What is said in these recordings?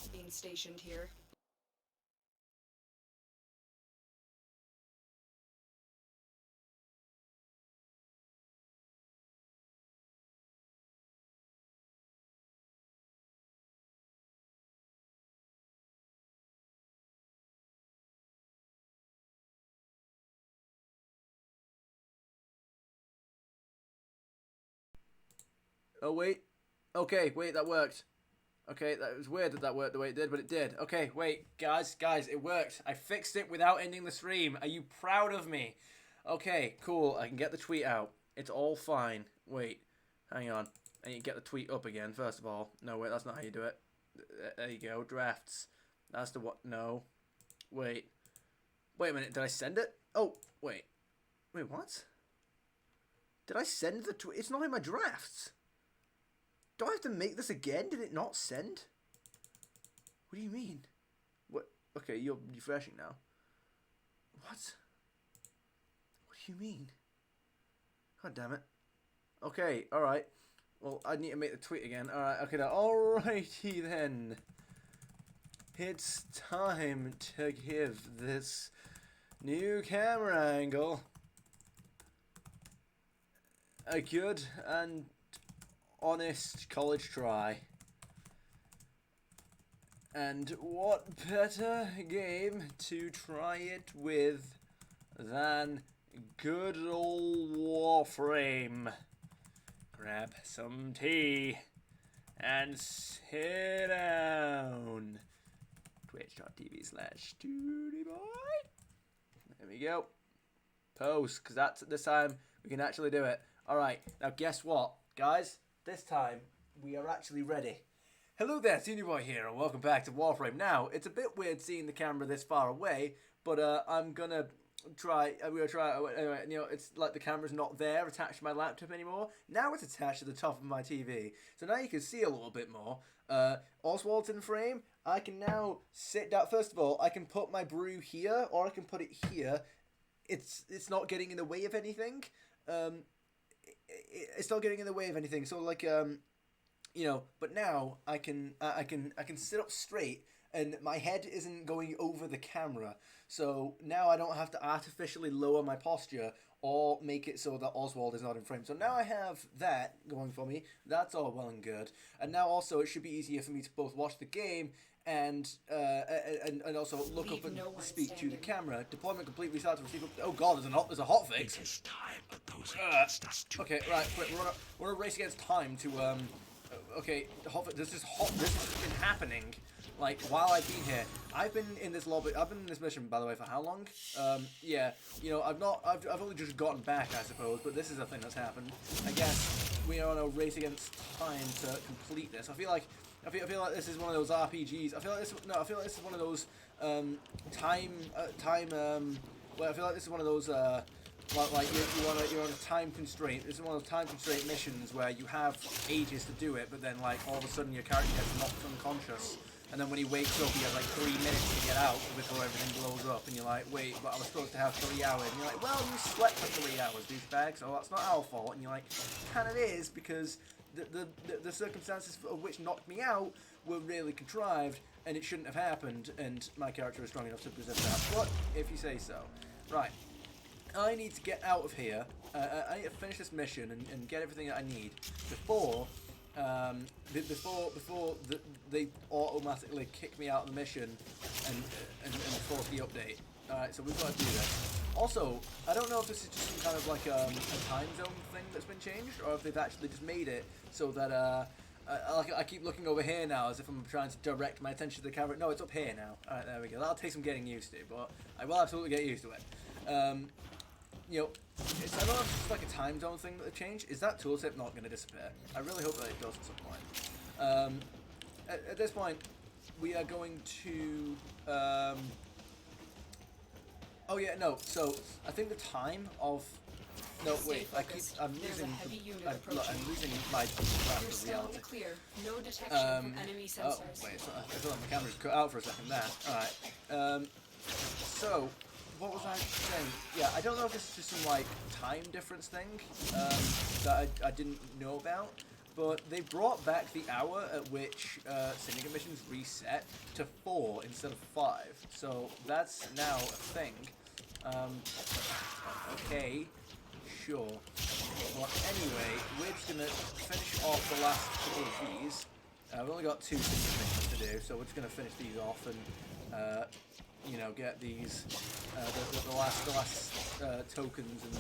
HALT being stationed here. Oh, wait. Okay, wait, that worked. Okay, that was weird that that worked the way it did, but it did. Okay, wait, guys, it worked. I fixed it without ending the stream. Are you proud of me? Okay, cool. I can get the tweet out. It's all fine. Wait, hang on. I need to get the tweet up again, first of all. No, wait, that's not how you do it. There you go, drafts. That's the what? No. Wait. Wait a minute, did I send it? Oh, wait. Wait, what? Did I send the tweet? It's not in my drafts. Do I have to make this again? Did it not send? What do you mean? What? Okay, you're refreshing now. What? What do you mean? God damn it. Okay, alright. Well, I need to make the tweet again. Alright, okay, now. Alrighty then. It's time to give this new camera angle a good and honest college try. And what better game to try it with than good old Warframe? Grab some tea and sit down. Twitch.tv/StudioBoy. There we go. Post, because that's this time we can actually do it. Alright, now guess what, guys? This time we are actually ready. Hello there, Senior Boy here, and welcome back to Warframe. Now, it's a bit weird seeing the camera this far away, but I'm gonna try. Anyway, you know, it's like the camera's not there attached to my laptop anymore. Now it's attached to the top of my TV, so now you can see a little bit more. Oswald's in frame. I can now sit down. First of all, I can put my brew here, or I can put it here. It's not getting in the way of anything. It's not getting in the way of anything. So like you know, but now I can sit up straight and my head isn't going over the camera. So now I don't have to artificially lower my posture or make it so that Oswald is not in frame. So now I have that going for me. That's all well and good. And now also it should be easier for me to both watch the game and also look up and speak to the camera. Deployment complete. Restart to receive. Oh god, there's a hot fix. It is time for those against us to Okay, right, quick. We're on a race against time to okay, this has been happening, like, while I've been here. I've been in this lobby, I've been in this mission, by the way, for how long? Yeah, you know, I've only just gotten back, I suppose, but this is a thing that's happened. I guess we are on a race against time to complete this. I feel like this is one of those RPGs. I feel like this is one of those, well, I feel like this is one of those, like you're on a time constraint. This is one of those time constraint missions where you have ages to do it, but then like all of a sudden your character gets knocked unconscious, and then when he wakes up he has like 3 minutes to get out before everything blows up, and you're like, wait, but I was supposed to have 3 hours, and you're like, well, you slept for 3 hours, douchebag, so that's not our fault, and you're like, kind of is, because the circumstances of which knocked me out were really contrived, and it shouldn't have happened, and my character is strong enough to resist that. But if you say so. Right. I need to get out of here. I need to finish this mission and get everything that I need before they automatically kick me out of the mission and force the update. Alright, so we've got to do this. Also, I don't know if this is just some kind of like a time zone thing that's been changed, or if they've actually just made it so that I keep looking over here now as if I'm trying to direct my attention to the camera. No, it's up here now. Alright, there we go. That'll take some getting used to, but I will absolutely get used to it. You know, I don't know if it's just like a time zone thing that they changed. Is that tooltip not going to disappear? I really hope that it does at some point. At this point, we are going to... oh yeah, no. So I think the time of... No, wait. I'm losing my grasp of reality. Clear. No detection from enemy sensors. Oh, wait. I feel like my camera's cut out for a second there. Alright. So... What was I saying? Yeah, I don't know if this is just some, like, time difference thing that I didn't know about, but they brought back the hour at which syndicate missions reset to 4 instead of 5. So that's now a thing. Okay, sure. Well, anyway, we're just gonna finish off the last couple of these. We've only got 2 syndicate missions to do, so we're just gonna finish these off and, you know, get these the last tokens and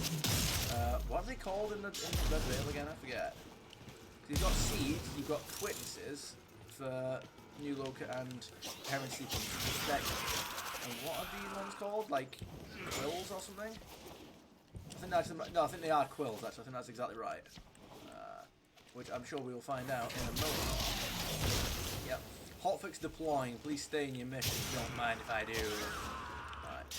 what are they called in the Red Rail again? I forget. You've got seeds, you've got witnesses for New Loca and Heron Sequence respectively. And what are these ones called? Like quills or something? I think that's no, I think they are quills. Actually, I think that's exactly right. Which I'm sure we will find out in a moment. Yep. Hotfix deploying. Please stay in your mission. Don't mind if I do. Alright.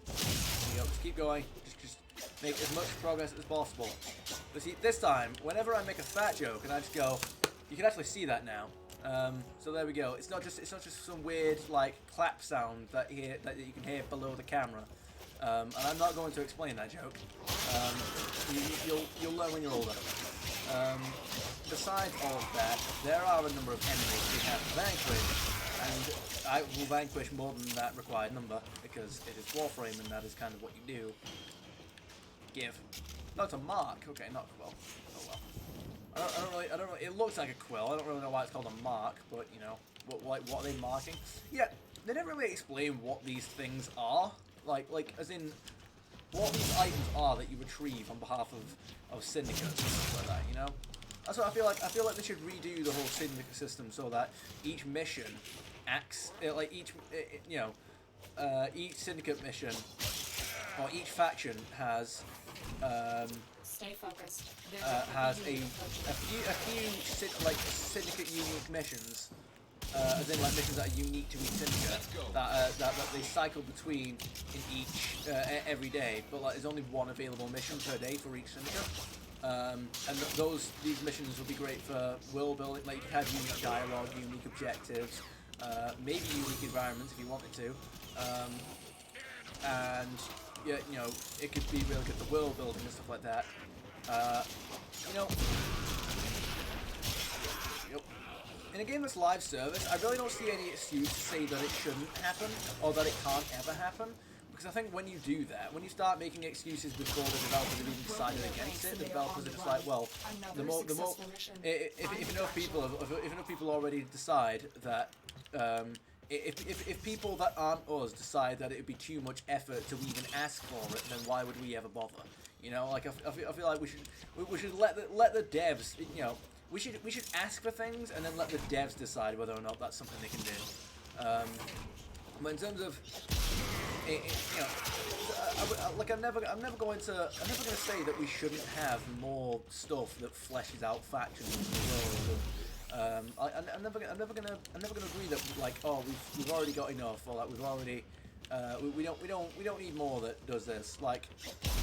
There you go. Just keep going. Just make as much progress as possible. But see, this time, whenever I make a fat joke, and I just go, you can actually see that now. So there we go. It's not just some weird like clap sound that you can hear below the camera. And I'm not going to explain that joke. You'll learn when you're older. Besides all of that, there are a number of enemies we have to vanquish, and I will vanquish more than that required number because it is Warframe, and that is kind of what you do. Give. No, it's a mark. Okay, not a quill. Oh well. I don't really. It looks like a quill. I don't really know why it's called a mark, but you know, what are they marking? Yeah, they never really explain what these things are. Like as in what these items are that you retrieve on behalf of syndicates and stuff like that, you know? That's what I feel like they should redo the whole syndicate system so that each mission acts like each syndicate mission or each faction has Stay focused. has a few syndicate unique missions. As in like missions that are unique to each syndicate that they cycle between in each every day, but like there's only one available mission per day for each syndicate. And these missions will be great for world building. Like you can have unique dialogue, unique objectives, maybe unique environments if you wanted to, and yeah, you know, it could be really good for world building and stuff like that. You know. In a game that's live service, I really don't see any excuse to say that it shouldn't happen or that it can't ever happen. Because I think when you do that, when you start making excuses before the developers have even decided against it, the developers are just like, well, if enough people already decide that, if people that aren't us decide that it would be too much effort to even ask for it, then why would we ever bother? You know, like I feel like we should let the devs, you know. We should ask for things and then let the devs decide whether or not that's something they can do. But in terms of, you know, I'm never going to say that we shouldn't have more stuff that fleshes out factions in the world. I'm never gonna agree that like, oh, we've already got enough, or like we've already. We don't need more that does this. Like,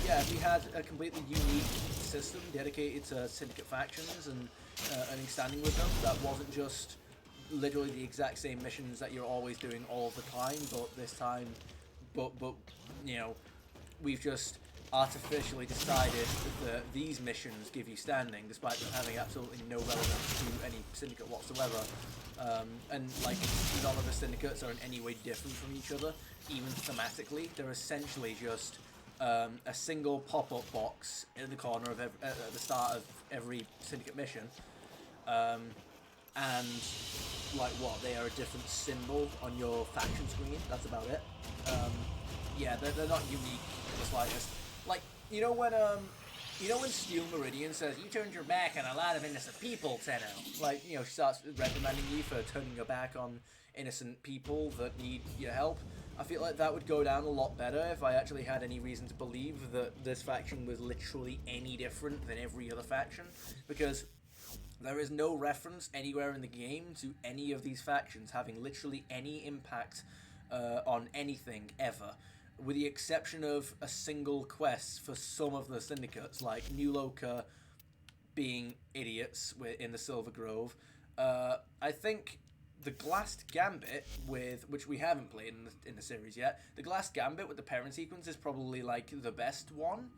yeah, if we had a completely unique system dedicated to syndicate factions and earning standing with them, that wasn't just literally the exact same missions that you're always doing all the time, but this time, but you know, we've just artificially decided that these missions give you standing despite them having absolutely no relevance to any syndicate whatsoever. And like none of the syndicates are in any way different from each other, even thematically. They're essentially just a single pop-up box in the corner of at the start of every syndicate mission, and like what, they are a different symbol on your faction screen. That's about it. Yeah, they're not unique in the slightest. Like, you know when Steel Meridian says, you turned your back on a lot of innocent people, Tenno? Like, you know, she starts reprimanding you for turning your back on innocent people that need your help. I feel like that would go down a lot better if I actually had any reason to believe that this faction was literally any different than every other faction, because there is no reference anywhere in the game to any of these factions having literally any impact on anything ever, with the exception of a single quest for some of the syndicates, like New Loca being idiots in the Silver Grove. I think the Glassed Gambit, which we haven't played in the series yet, the Glassed Gambit with the parent sequence is probably like the best one.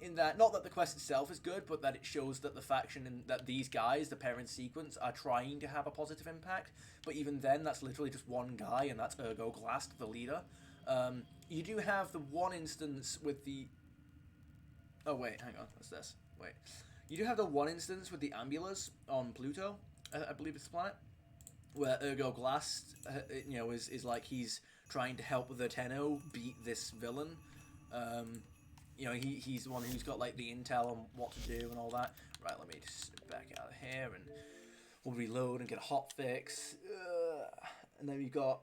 in that, not that the quest itself is good, but that it shows that the faction and that these guys, the parent sequence, are trying to have a positive impact. But even then, that's literally just one guy, and that's Ergo Glast, the leader. You do have the one instance with the... Oh, wait, hang on, what's this? Wait. You do have the one instance with the Ambulers on Pluto, I believe it's the planet, where Ergo Glast, you know, is like he's trying to help the Tenno beat this villain. You know, he's the one who's got, like, the intel on what to do and all that. Right, let me just back out of here, and we'll reload and get a hot fix. And then we've got...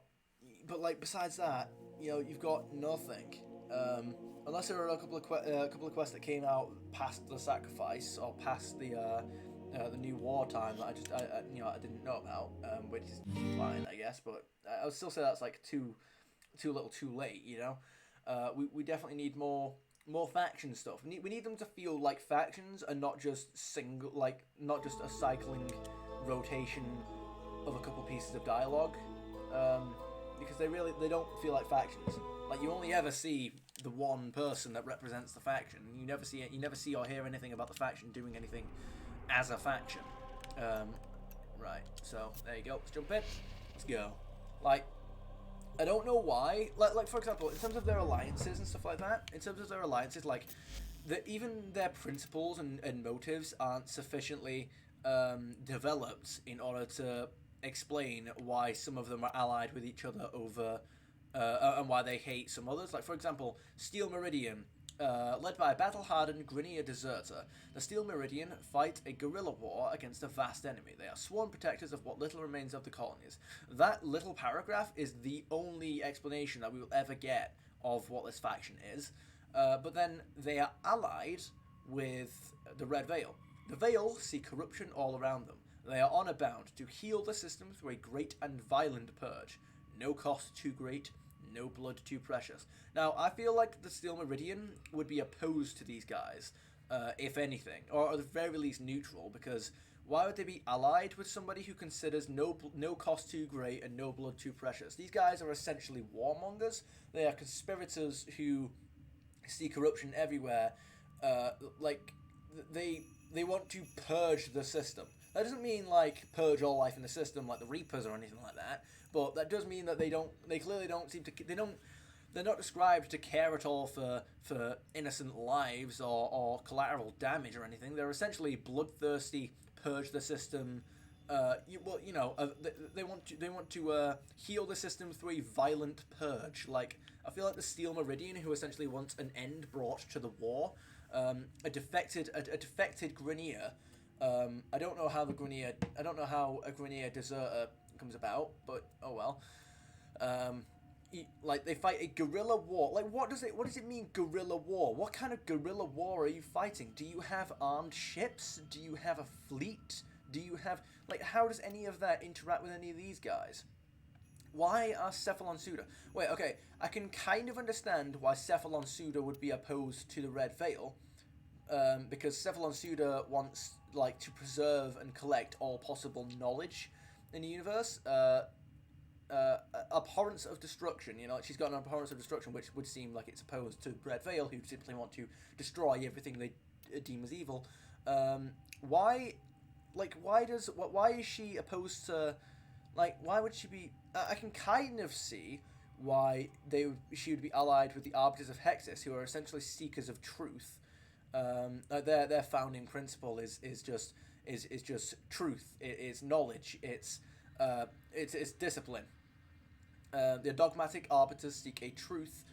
But, like, besides that, you know, you've got nothing. Unless there are a couple of quests that came out past the sacrifice, or past the new wartime that I didn't know about, which is fine, I guess, but I would still say that's, like, too little too late, you know? We definitely need more faction stuff. We need them to feel like factions and not just not just a cycling rotation of a couple pieces of dialogue, because they don't feel like factions. Like, you only ever see the one person that represents the faction. You never see or hear anything about the faction doing anything as a faction. Right, so there you go. Let's jump in. Let's go. Like, I don't know why. Like for example, in terms of their alliances and stuff like that, like, even their principles and motives aren't sufficiently developed in order to explain why some of them are allied with each other over, and why they hate some others. Like, for example, Steel Meridian, led by a battle-hardened Grineer deserter, the Steel Meridian fight a guerrilla war against a vast enemy. They are sworn protectors of what little remains of the colonies. That little paragraph is the only explanation that we will ever get of what this faction is. But then they are allied with the Red Veil. The Veil see corruption all around them. They are honor-bound to heal the system through a great and violent purge. No cost too great, no blood too precious. Now, I feel like the Steel Meridian would be opposed to these guys, if anything, or at the very least neutral, because why would they be allied with somebody who considers no cost too great and no blood too precious? These guys are essentially warmongers. They are conspirators who see corruption everywhere. Like, they want to purge the system. That doesn't mean, like, purge all life in the system like the Reapers or anything like that, but that does mean that they clearly don't seem to, they're not described to care at all for innocent lives or collateral damage or anything. They're essentially bloodthirsty, purge the system. They want to heal the system through a violent purge. Like, I feel like the Steel Meridian, who essentially wants an end brought to the war, a defected Grineer. I don't know how a Grineer deserter comes about, but oh well. Like, they fight a guerrilla war. Like, what does it mean, guerrilla war? What kind of guerrilla war are you fighting? Do you have armed ships? Do you have a fleet? Do you have, like, how does any of that interact with any of these guys? Why are Cephalon Suda? Wait, okay, I can kind of understand why Cephalon Suda would be opposed to the Red Veil, because Cephalon Suda wants, like, to preserve and collect all possible knowledge in the universe. Abhorrence of destruction, you know, like, she's got an abhorrence of destruction, which would seem like it's opposed to Red Veil, who simply want to destroy everything they deem as evil. Why is she opposed to, like, why would she be, I can kind of see why she would be allied with the Arbiters of Hexis, who are essentially seekers of truth. Their founding principle is just truth. It's knowledge. It's discipline. The dogmatic arbiters seek a truth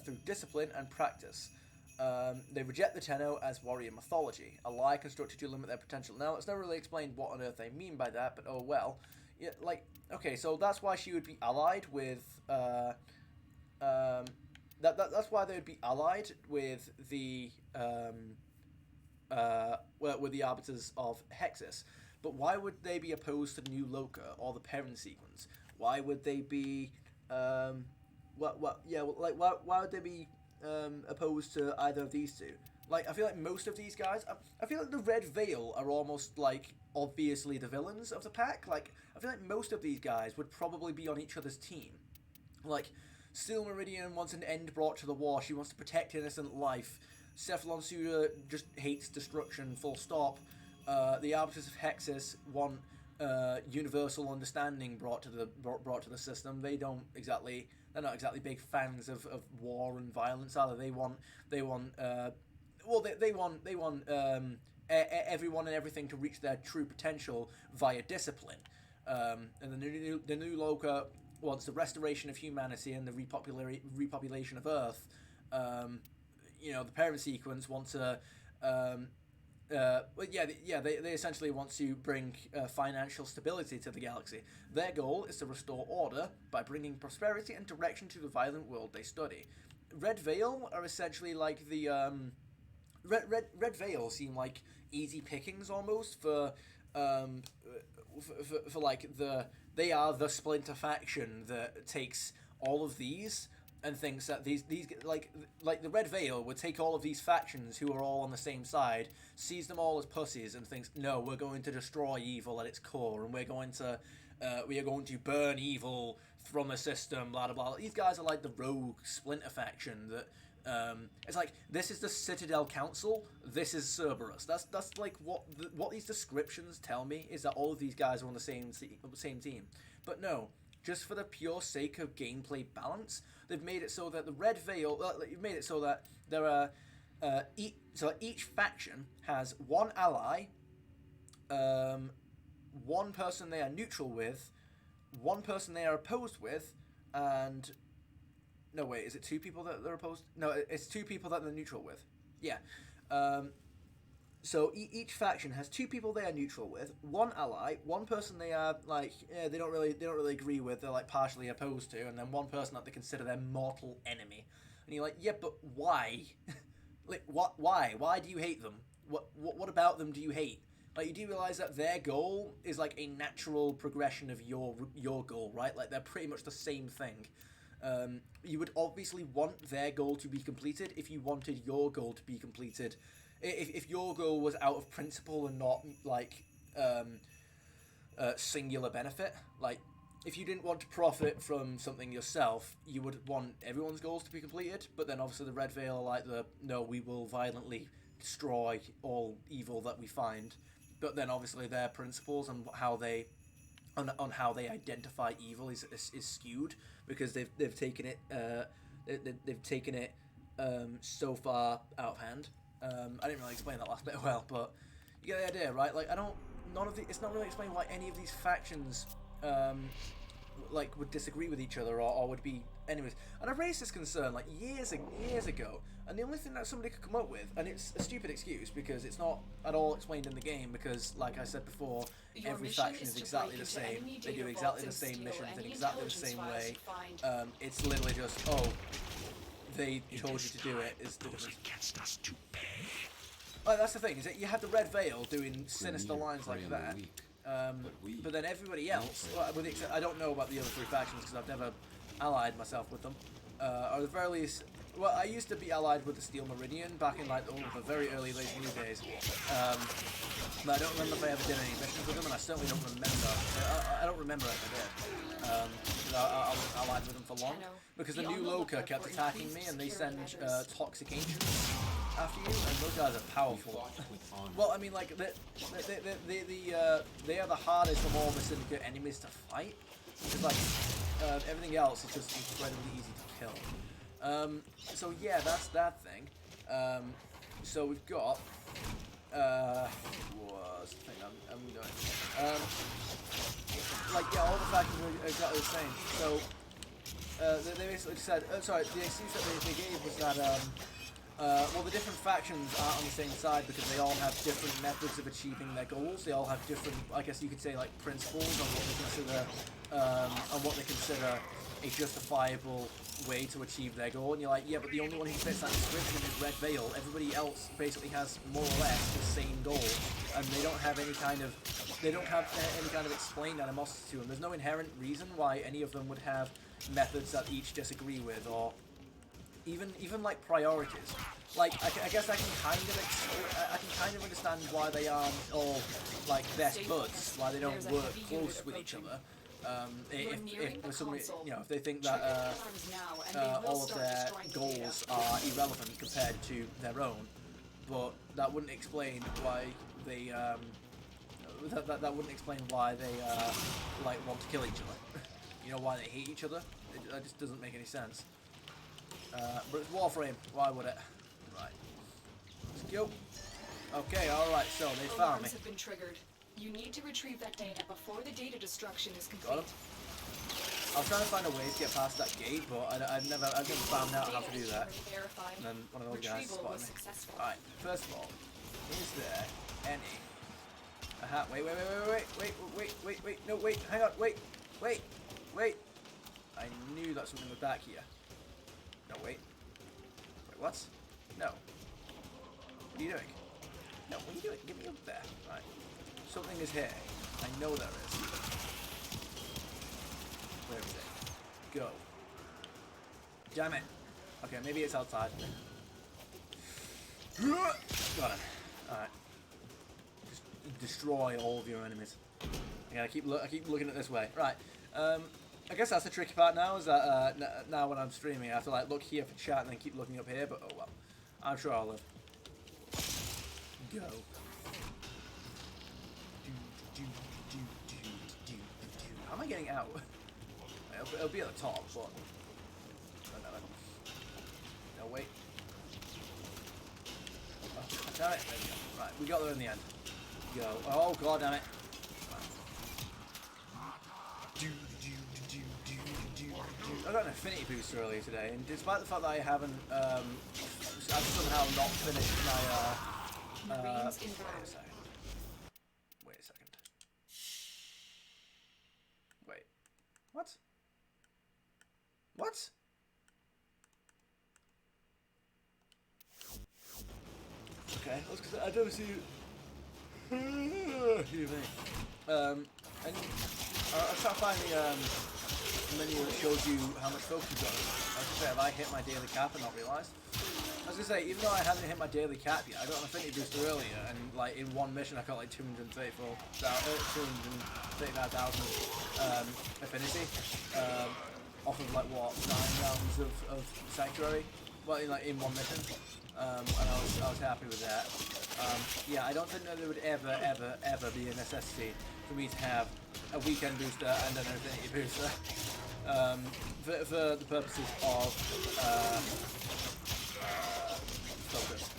through discipline and practice. They reject the Tenno as warrior mythology, a lie constructed to limit their potential. Now, it's not really explained what on earth they mean by that, but oh well. Yeah, like, okay, so that's why she would be allied with. That's why they would be allied with the Arbiters of Hexis. But why would they be opposed to New Loka or the Perrin sequence? Why would they be why would they be opposed to either of these two? Like, I feel like most of these guys, I feel like the Red Veil are almost, like, obviously the villains of the pack. Like, I feel like most of these guys would probably be on each other's team. Like, Steel Meridian wants an end brought to the war. She wants to protect innocent life. Cephalon Suda just hates destruction, full stop. The Arbiters of Hexus want universal understanding brought to the system. They're not exactly big fans of war and violence either. They want everyone and everything to reach their true potential via discipline. And the new Loka wants the restoration of humanity and the repopulation of Earth. The parent sequence wants to. They essentially want to bring financial stability to the galaxy. Their goal is to restore order by bringing prosperity and direction to the violent world they study. Red Veil are essentially like the Red Veil seem like easy pickings almost for like they are the splinter faction that takes all of these and thinks that these like the Red Veil would take all of these factions who are all on the same side, sees them all as pussies, and thinks, no, we're going to destroy evil at its core, and we are going to burn evil from the system, blah blah blah. These guys are like the rogue splinter faction that it's like, this is the Citadel Council, this is Cerberus. That's like what these descriptions tell me, is that all of these guys are on the same team. But no, just for the pure sake of gameplay balance, they've made it so that the Red Veil, you've made it so that there are each faction has one ally, one person they are neutral with, one person they are opposed with, and no, wait, is it two people that they're opposed? No, it's two people that they're neutral with. Yeah. So each faction has two people they are neutral with, one ally, one person they are like they don't really agree with, they're like partially opposed to, and then one person that they consider their mortal enemy. And you're like, yeah, but why? Like, why do you hate them? What about them do you hate? Like, you do realize that their goal is like a natural progression of your goal, right? Like, they're pretty much the same thing. You would obviously want their goal to be completed if you wanted your goal to be completed. If your goal was out of principle and not like singular benefit, like if you didn't want to profit from something yourself, you would want everyone's goals to be completed. But then obviously the Red Veil are like no, we will violently destroy all evil that we find. But then obviously their principles and how they identify evil is skewed, because they've taken it so far out of hand. I didn't really explain that last bit well, but you get the idea, right? Like, it's not really explained why any of these factions like would disagree with each other or would be enemies. And I raised this concern like years ago, and the only thing that somebody could come up with, and it's a stupid excuse because it's not at all explained in the game, because like I said before, every faction is exactly the same. They do exactly the same missions in exactly the same way. It's literally just, they told you to do it is the difference. Against us to pay. Like, that's the thing, is that you have the Red Veil doing sinister lines like that, but then everybody else, I don't know about the other three factions because I've never allied myself with them, or at the very least, well, I used to be allied with the Steel Meridian back in like the very early late new days, but I don't remember if I ever did any missions with them, and I certainly don't remember. I don't remember if I did. I was allied with them for long, because the new Loka kept attacking me, and they send toxic ancients after you, and those guys are powerful. Well, I mean, like, they are the hardest of all the Syndicate enemies to fight. It's like, everything else is just incredibly easy to kill. So yeah, that's that thing. So we've got, what's the thing I'm doing? Like, yeah, all the factions are exactly the same. So, they basically said, sorry, the excuse that they gave was that, well, the different factions aren't on the same side because they all have different methods of achieving their goals. They all have different, I guess you could say, like, principles on what they consider a justifiable way to achieve their goal. And you're like, yeah, but the only one who fits that description is Red Veil. Everybody else basically has more or less the same goal, and they don't have any kind of explained animosity to them. There's no inherent reason why any of them would have methods that each disagree with, or even like priorities. Like, I guess I can kind of understand why they aren't all like best buds, why they don't work close with each other. If for some reason, console. you know, if they think Trigger that the alarms now, and they will all of start their destroying the goals data. are irrelevant compared to their own, but that wouldn't explain why they that wouldn't explain why they like want to kill each other. You know, why they hate each other. That just doesn't make any sense. But it's Warframe. Why would it? Right. Let's go. Okay. All right. So they found me. Alarms have been triggered. You need to retrieve that data before the data destruction is complete. Got him. I was trying to find a way to get past that gate, but I've never found out how to do that. Verified. And then one of those guys Retrieval spotted was me. successful. Alright, first of all, is there any... Aha, wait, no, wait, hang on, wait. I knew that something was back here. No, wait. Wait, what? No. What are you doing? No, what are you doing? Get me up there. Right. Something is here. I know there is. Where is it? Go. Damn it. Okay, maybe it's outside. Got him. Alright. Just destroy all of your enemies. Okay, I keep looking at this way. Right. I guess that's the tricky part now, is that now when I'm streaming I have to like look here for chat and then keep looking up here, but oh well. I'm sure I'll live. Go. How am I getting out? It'll be at the top, but... No, wait. Oh, damn it. There we go. Right, we got there in the end. Go. Oh, god damn it. I got an affinity booster earlier today, and despite the fact that I haven't, I've somehow not finished my, Marines wait a inbound. second. Wait a second. Wait. What? What? Okay, that's because I don't see you. Excuse me. And I was trying to find the menu that shows you how much focus you've got. I was gonna say, have I hit my daily cap and not realised? I was gonna say, even though I haven't hit my daily cap yet, I got an affinity booster earlier, and like in one mission I got like 235,000 affinity off of like what 9 rounds of sanctuary. Well, in one mission, and I was happy with that. Yeah, I don't think that there would ever be a necessity for me to have a weekend booster and an affinity booster for the purposes of focus.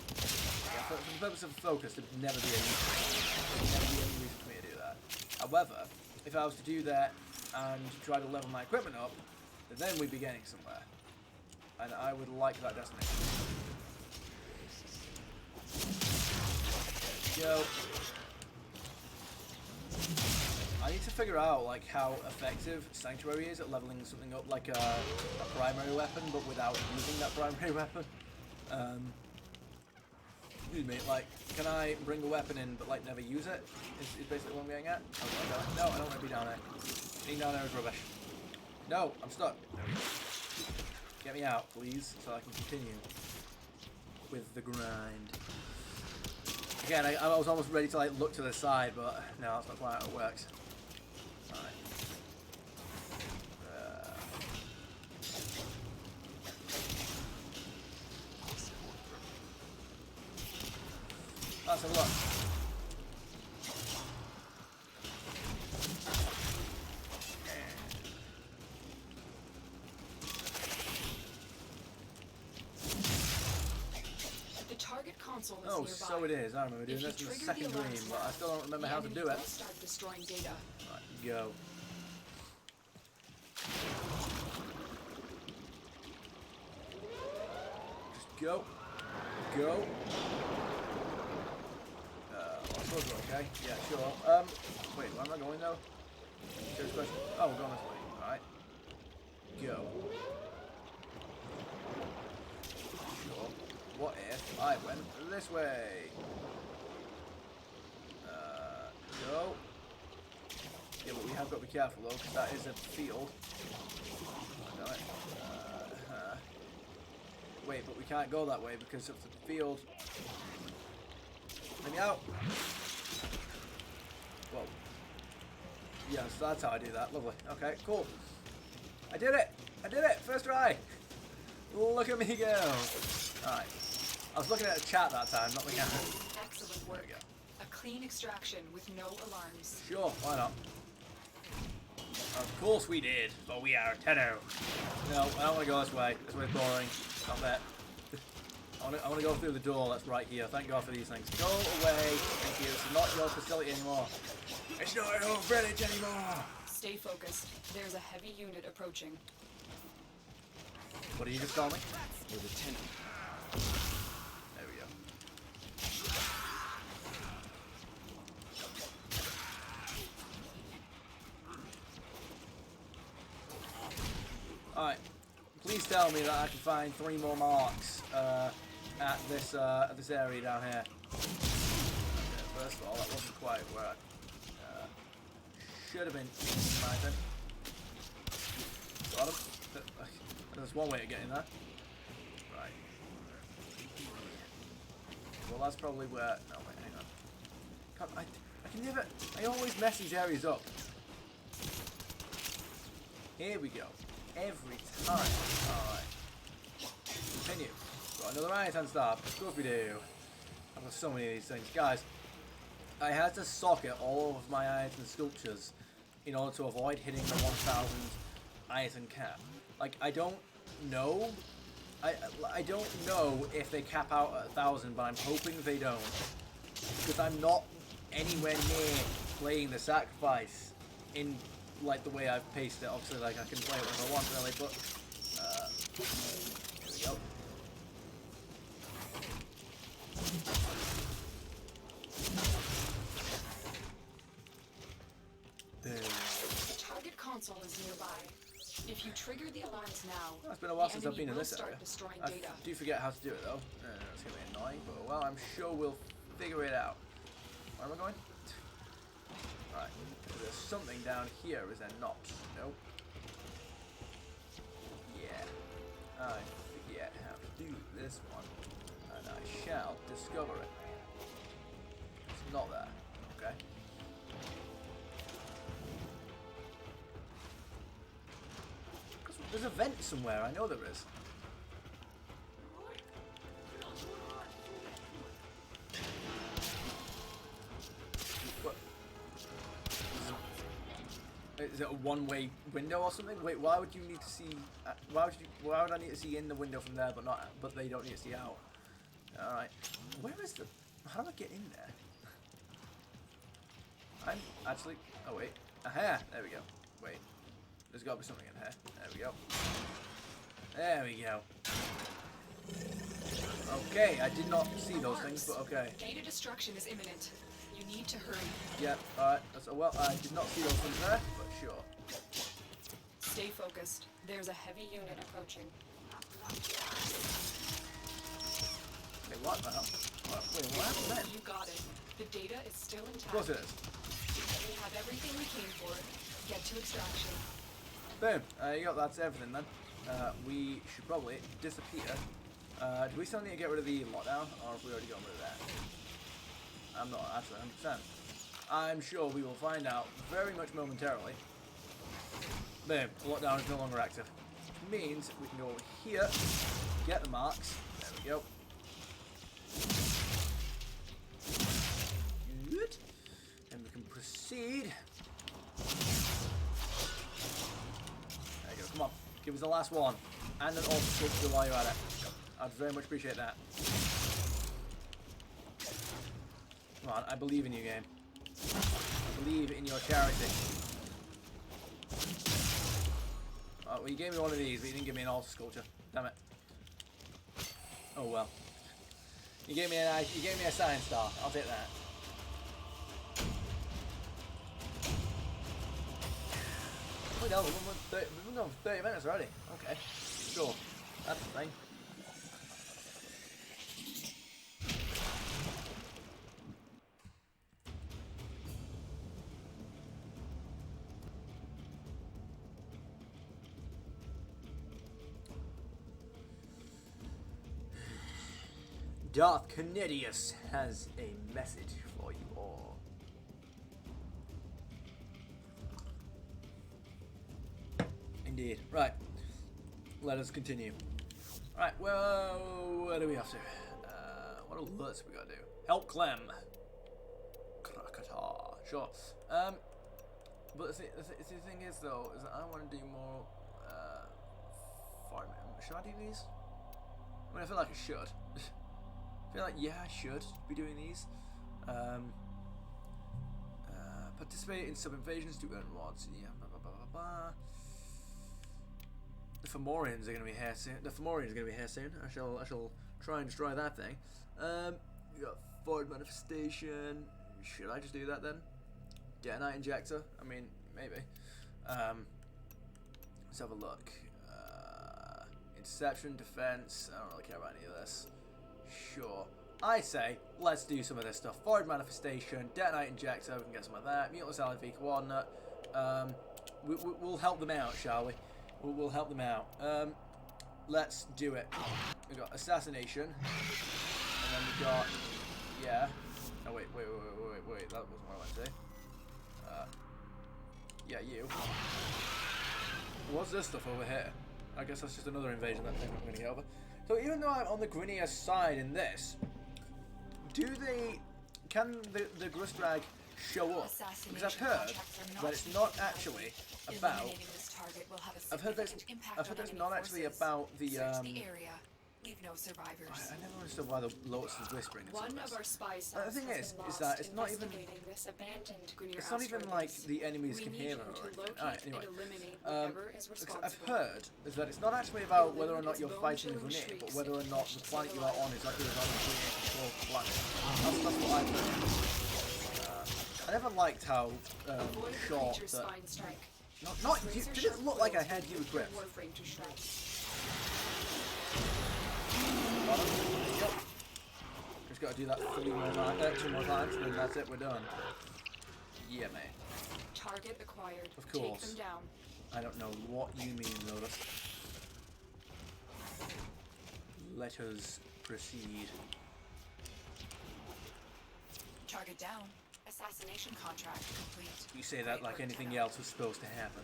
Yeah, for the purpose of focus, there would never be any reason for me to do that. However, if I was to do that and try to level my equipment up, then we'd be getting somewhere. And I would like that destination. Yo. I need to figure out like how effective Sanctuary is at leveling something up like a primary weapon, but without using that primary weapon. Excuse me, like, can I bring a weapon in but like never use it? Is basically what I'm getting at. Oh, no, I don't want to be down there. Being down there is rubbish. No, I'm stuck. There we go. Get me out, please, so I can continue with the grind. Again, I was almost ready to like look to the side, but no, that's not quite how it works. Alright. Let's have a look. Oh, so it is. I remember doing this in the second dream, but I still don't remember how to do it. Start destroying data. Right, go. Just go. Go. I suppose we're okay. Yeah, sure. Wait, where am I going though? Serious question. Oh, we're going this way. Alright. Go. What if I went this way? Go. Yeah, but we have got to be careful though, because that is a field. Damn it. Wait, but we can't go that way because of the field. Let me out. Whoa. Yes, that's how I do that. Lovely. Okay, cool. I did it! I did it! First try! Look at me go! Alright. I was looking at the chat that time, not the camera. Excellent work. A clean extraction with no alarms. Sure, why not? Of course we did, but we are 10-0. No, I don't want to go this way. This way's boring. Not that. I want to go through the door that's right here. Thank God for these things. Go away. Thank you. It's not your facility anymore. It's not your village anymore. Stay focused. There's a heavy unit approaching. What did you just call me? We're the tenant. There we go. Alright. Please tell me that I can find 3 more marks at this area down here. Okay, first of all, that wasn't quite where I should have been, in my opinion. Got him. There's one way of getting there. Right. Well, that's probably where... No, wait, hang on. God, I can never... I always mess these areas up. Here we go. Every time. Alright. Continue. Got another right-hand star. Of course we do. I've got so many of these things. Guys, I had to socket all of my item sculptures in order to avoid hitting the 1,000 item cap. Like, I don't know. I don't know if they cap out at 1,000, but I'm hoping they don't. Because I'm not anywhere near playing the sacrifice in like the way I've paced it. Obviously, like I can play it whenever I want, really, but here we go. The target console is nearby. If you trigger the alarms now, Well, it's been a while the since I've enemy been in will this start area. destroying I data. do forget how to do it though. It's gonna be annoying, but well, I'm sure we'll figure it out. Where am I going? Right. There's something down here, is there not? Nope. Yeah. I forget how to do this one, and I shall discover it. It's not there. Okay. There's a vent somewhere, I know there is. What? Is it a one-way window or something? Wait, why would you need to see? Why would I need to see in the window from there, but they don't need to see out? All right. Where is the? How do I get in there? I'm actually. Oh wait. Aha! There we go. Wait. There's got to be something in here. There we go. There we go. Okay, I did not see those things, but okay. Data destruction is imminent. You need to hurry. Yeah, alright. Well, I did not see those things there, but sure. Stay focused. There's a heavy unit approaching. Wait, what the hell? Wait, what happened then? You got it. The data is still intact. Of course it is. We have everything we came for. Get to extraction. Boom. You got that's everything then. We should probably disappear. Do we still need to get rid of the lockdown, or have we already gotten rid of that? I'm not actually 100%. I'm sure we will find out very much momentarily. Boom. The lockdown is no longer active. Which means we can go over here, get the marks. There we go. Good. And we can proceed. There you go. Come on. Give us the last one. And an auto sculpture while you're at it. I'd very much appreciate that. Come on, I believe in you, game. I believe in your charity. Well, you gave me one of these, but you didn't give me an auto sculpture. Damn it. Oh well. You gave me a science star. I'll take that. Wait, no, we've been going for 30 minutes already. Okay, sure. That's the thing. Darth Canedius has a message for you all. Indeed. Right. Let us continue. Right, well, what do we have to? What alerts we gotta do? Help Clem. Krakata. Sure. But the thing is, though, is that I want to do more, farming. Should I do these? I mean, I feel like I should. I feel like, yeah, I should be doing these. Participate in sub-invasions to earn rewards. Yeah, blah, blah, blah, blah, blah. The Fomorians are going to be here soon. The Fomorians are going to be here soon. I shall try and destroy that thing. We got Forward Manifestation. Should I just do that then? Detonite Injector? I mean, maybe. Let's have a look. Interception, Defense. I don't really care about any of this. Sure. I say, let's do some of this stuff. Forward Manifestation, Detonite Injector, we can get some of that. Muteless Allied V Coordinate. We'll help them out, shall we? We'll help them out. Let's do it. We got Assassination. And then we got... Yeah. Oh, wait. That wasn't what I meant to say. Yeah, you. What's this stuff over here? I guess that's just another invasion that thing I'm going to get over. So even though I'm on the Grineer side in this, can the Grustrag show up? Because I've heard that it's not actually about... I've heard that it's not actually about the Leave no survivors. I never understood why the Lotus is whispering. One of our spies. The thing is that it's not even. It's not even like the enemies can hear her. Alright, anyway. I've heard is that it's not actually about whether or not you're fighting with Grineer, but whether or not the planet you are on is actually on the Grineer controlled planet. That's what I've heard. I never liked how short that. Did it look like I had you equipped? Yep. Just gotta do that 2 more times, and then that's it, we're done. Yeah, mate. Target acquired. Of course. Take them down. I don't know what you mean, Lotus. Let us proceed. Target down. Assassination contract complete. You say that like anything else was supposed to happen.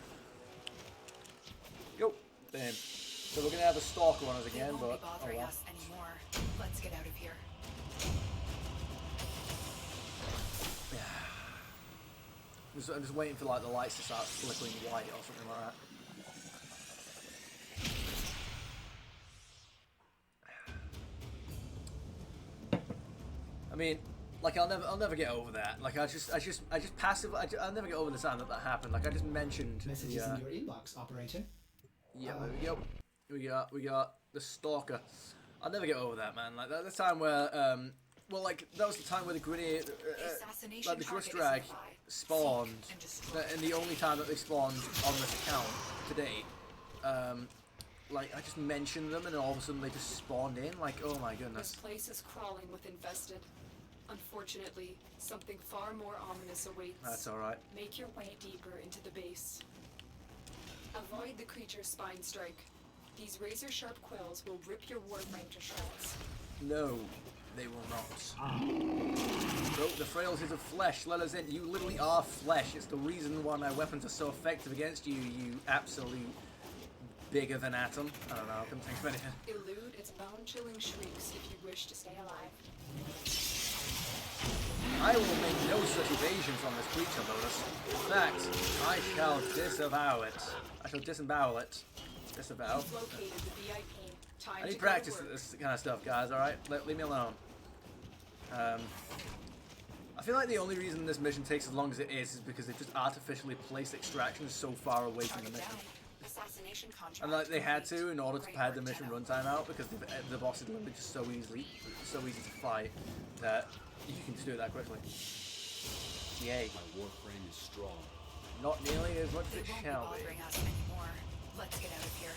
Yo, damn. So we're gonna have a stalker on us again, but oh well. Us anymore. Let's get out of here. Yeah. I'm just waiting for like the lights to start flickering white or something like that. I mean, like I'll never get over that. Like I just passively, I'll never get over the time that happened. Like I just mentioned. Messages in your inbox, operator. Yeah, there we go. We got the stalker. I'll never get over that, man. Like the time where well, like that was the time where the Grineer, like the Grustrag spawned, and the only time that they spawned on this account to date. Like I just mentioned them, and all of a sudden they just spawned in. Like, oh my goodness. This place is crawling with infested. Unfortunately, something far more ominous awaits. That's all right. Make your way deeper into the base. Avoid the creature's spine strike. These razor-sharp quills will rip your Warframe to shreds. No, they will not. Bro, the frailties of flesh, let us in. You literally are flesh. It's the reason why my weapons are so effective against you, you absolute bigger than atom. I don't know, I couldn't think of anything. Elude its bone-chilling shrieks if you wish to stay alive. I will make no such evasion from this creature, Lotus. In fact, I shall disavow it. I shall disembowel it. Disavow. I need practice at this kind of stuff, guys, alright? Leave me alone. I feel like the only reason this mission takes as long as it is because they've just artificially placed extractions so far away from the mission. And like they had to in order to pad the mission runtime out because the boss is literally just so easy to fight that you can just do it that quickly. Yay. My Warframe is strong. Not nearly as much as it shall be. Let's get out of here.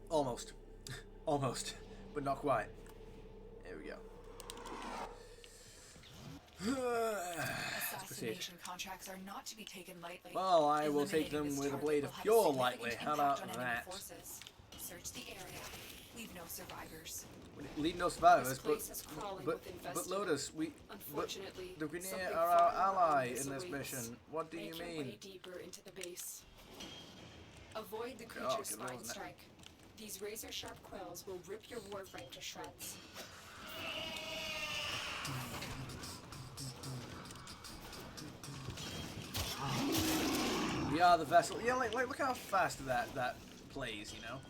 Almost. Almost. But not quite. There we go. Let's proceed. Assassination contracts are not to be taken lightly. Well, I will take Eliminating them this with a target blade will of have a pure significant lightly. How impact about on enemy that? forces. Search the area. Leave no survivors. Lead no survivors, This place is crawling with but infested. Lotus, but Unfortunately, the Grenier something are our far more ally ominous in this awaits. mission. What do you Make your mean? way deeper into the base. Avoid the Oh, creature's good spine wasn't it? strike. These razor-sharp quills will rip your warframe to shreds. We are the vessel. Yeah, like look how fast that plays, you know.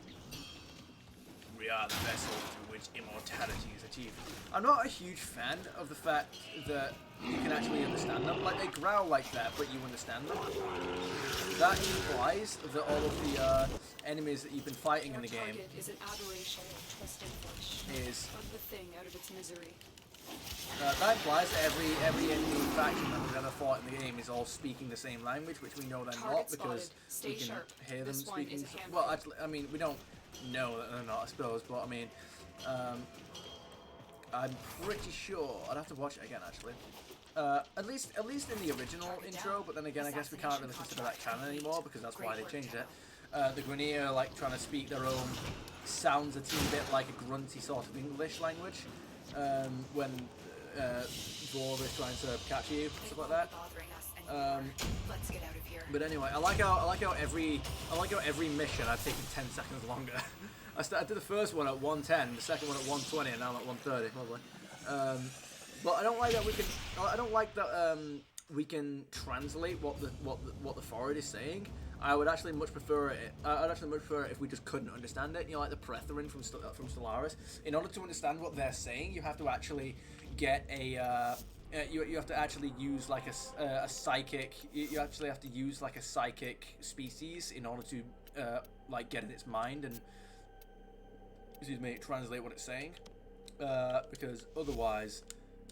We are the vessel through which immortality is achieved. I'm not a huge fan of the fact that you can actually understand them. Like, they growl like that, but you understand them. That implies that all of the enemies that you've been fighting in the game Target is an aberration of twisted flesh. is... Plug the thing out of its misery. that implies that every enemy faction that we've ever fought in the game is all speaking the same language, which we know they're not Target because spotted. we Stay can sharp. hear them This one speaking. is a handful. Well, actually, I mean, we don't know that they're not, I suppose, but I mean, I'm pretty sure. I'd have to watch it again, actually. At least in the original intro, but then again, I guess we can't really consider that canon anymore because that's why they changed it. The Grenier, like, trying to speak their own sounds a teeny bit like a grunty sort of English language when Vor is trying to capture you, stuff like that. Let's get out of here. But anyway, I like how every mission I've taken 10 seconds longer. I did the first one at 110, the second one at 120, and now I'm at 130. Lovely. But I don't like that we can. I don't like that we can translate what the forward is saying. I would actually much prefer it. I'd actually much prefer it if we just couldn't understand it. You know, like the Pretherin from Stellaris. In order to understand what they're saying, you have to actually get a. You have to actually use like a psychic. You actually have to use like a psychic species in order to like get in its mind and translate what it's saying. Because otherwise,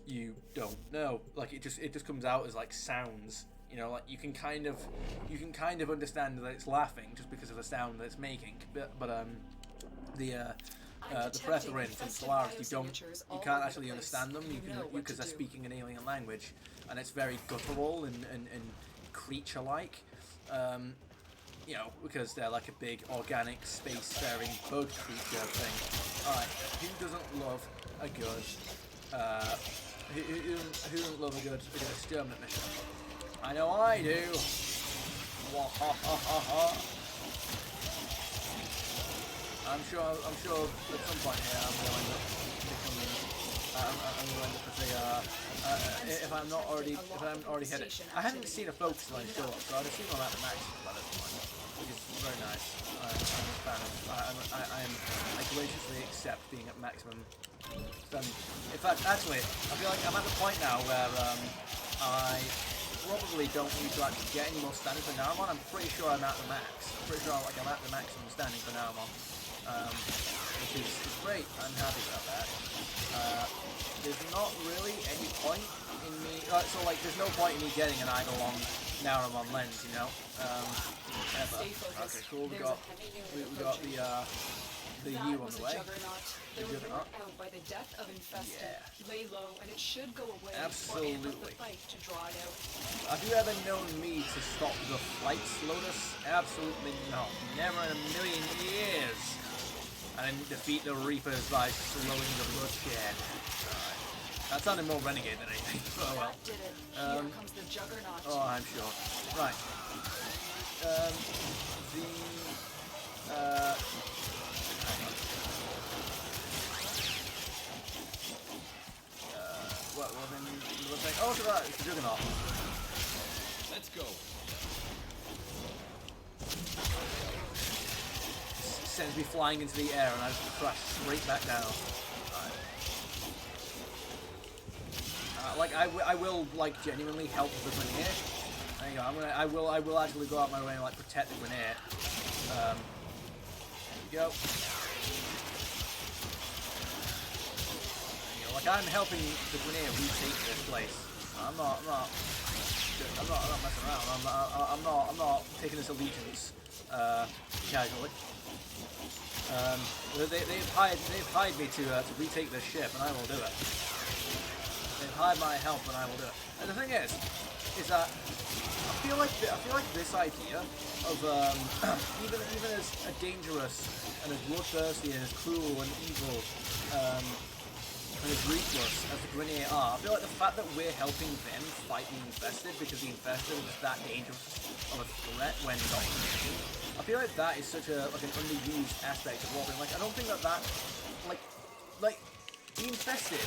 you don't know. Like it just comes out as like sounds. You know, like you can kind of understand that it's laughing just because of the sound that it's making. But the Pretherin from Stellaris, you can't actually understand them. Because they're speaking an alien language, and it's very guttural and creature-like. You know, because they're like a big organic space-faring bug creature thing. All right, who doesn't love a good who doesn't love a good exterminate mission? I know I do. Wahahaha. I'm sure at some point here I'm going to become if I haven't already hit it. I haven't seen a focus line show up, so I'd assume I'm at the max by this point, which is very nice. I'm a fan of. I graciously accept being at maximum. In fact, actually, I feel like I'm at the point now where I probably don't need to actually get any more standing for Naramon. I'm pretty sure I'm at the max. I'm pretty sure I'm at the maximum standing for Naramon, which is great. I'm happy about that. There's not really any point in me. So like, there's no point in me getting an Eidolon Naramon lens, you know. Ever. Okay, cool. We got the U on the way. They were brought out by the death of infested. Yeah. Lay low, and it should go away. Absolutely. Or amp up the fight to draw it out. Have you ever known me to stop the flights, Lotus? Absolutely not. Never in a million years. I didn't defeat the Reapers by slowing the bloodshed. Alright. That sounded more renegade than anything. Oh well. That did it. Here comes the juggernaut. Oh, I'm sure. Right. Oh, look at that, it's the Juggernaut. Let's go. Sends me flying into the air and I just crash straight back down. Right. Like I will like genuinely help the Grenier. There you go. I will actually go out my way and like protect the Grenier. There we go. Like I'm helping the Grenier retake this place. I'm not messing around. I'm not taking this allegiance casually. They've hired me to retake this ship, and I will do it. They've hide my health and I will do it. And the thing is that I feel like this idea of even as dangerous and as bloodthirsty and as cruel and evil and as ruthless as the Grenier are, I feel like the fact that we're helping them fight the Infested because the Infested is that dangerous of a threat when not in the game, I feel like that is such an underused aspect of Warframe. Like, I don't think that like the Infested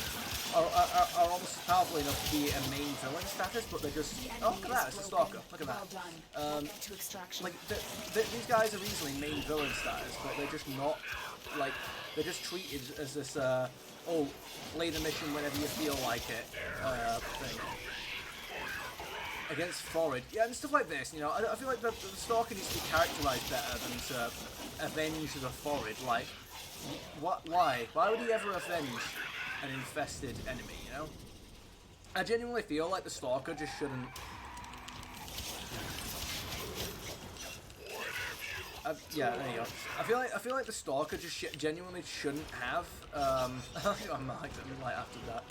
are almost powerful enough to be a main villain status, but they're just look at that, it's a Stalker. Look at that. Like these guys are easily main villain status, but they're just not like they're just treated as this play the mission whenever you feel like it thing. Against Forward, yeah, and stuff like this, you know, I feel like the Stalker needs to be characterized better than to avenge the Forward. Like, why? Why would he ever avenge an infested enemy, you know? I genuinely feel like the Stalker just shouldn't... yeah, there you go. I feel like the Stalker just genuinely shouldn't have... I might after that.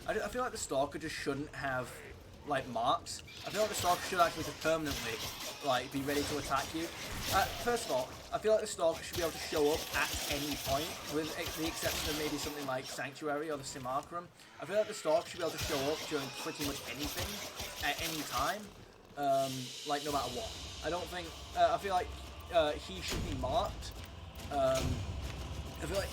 I feel like the Stalker just shouldn't have... like marks. I feel like the Stalker should actually just permanently like be ready to attack you. First of all, I feel like the Stalker should be able to show up at any point, with the exception of maybe something like Sanctuary or the Simulacrum. I feel like the Stalker should be able to show up during pretty much anything, at any time, like no matter what. I don't think, I feel like he should be marked. I feel like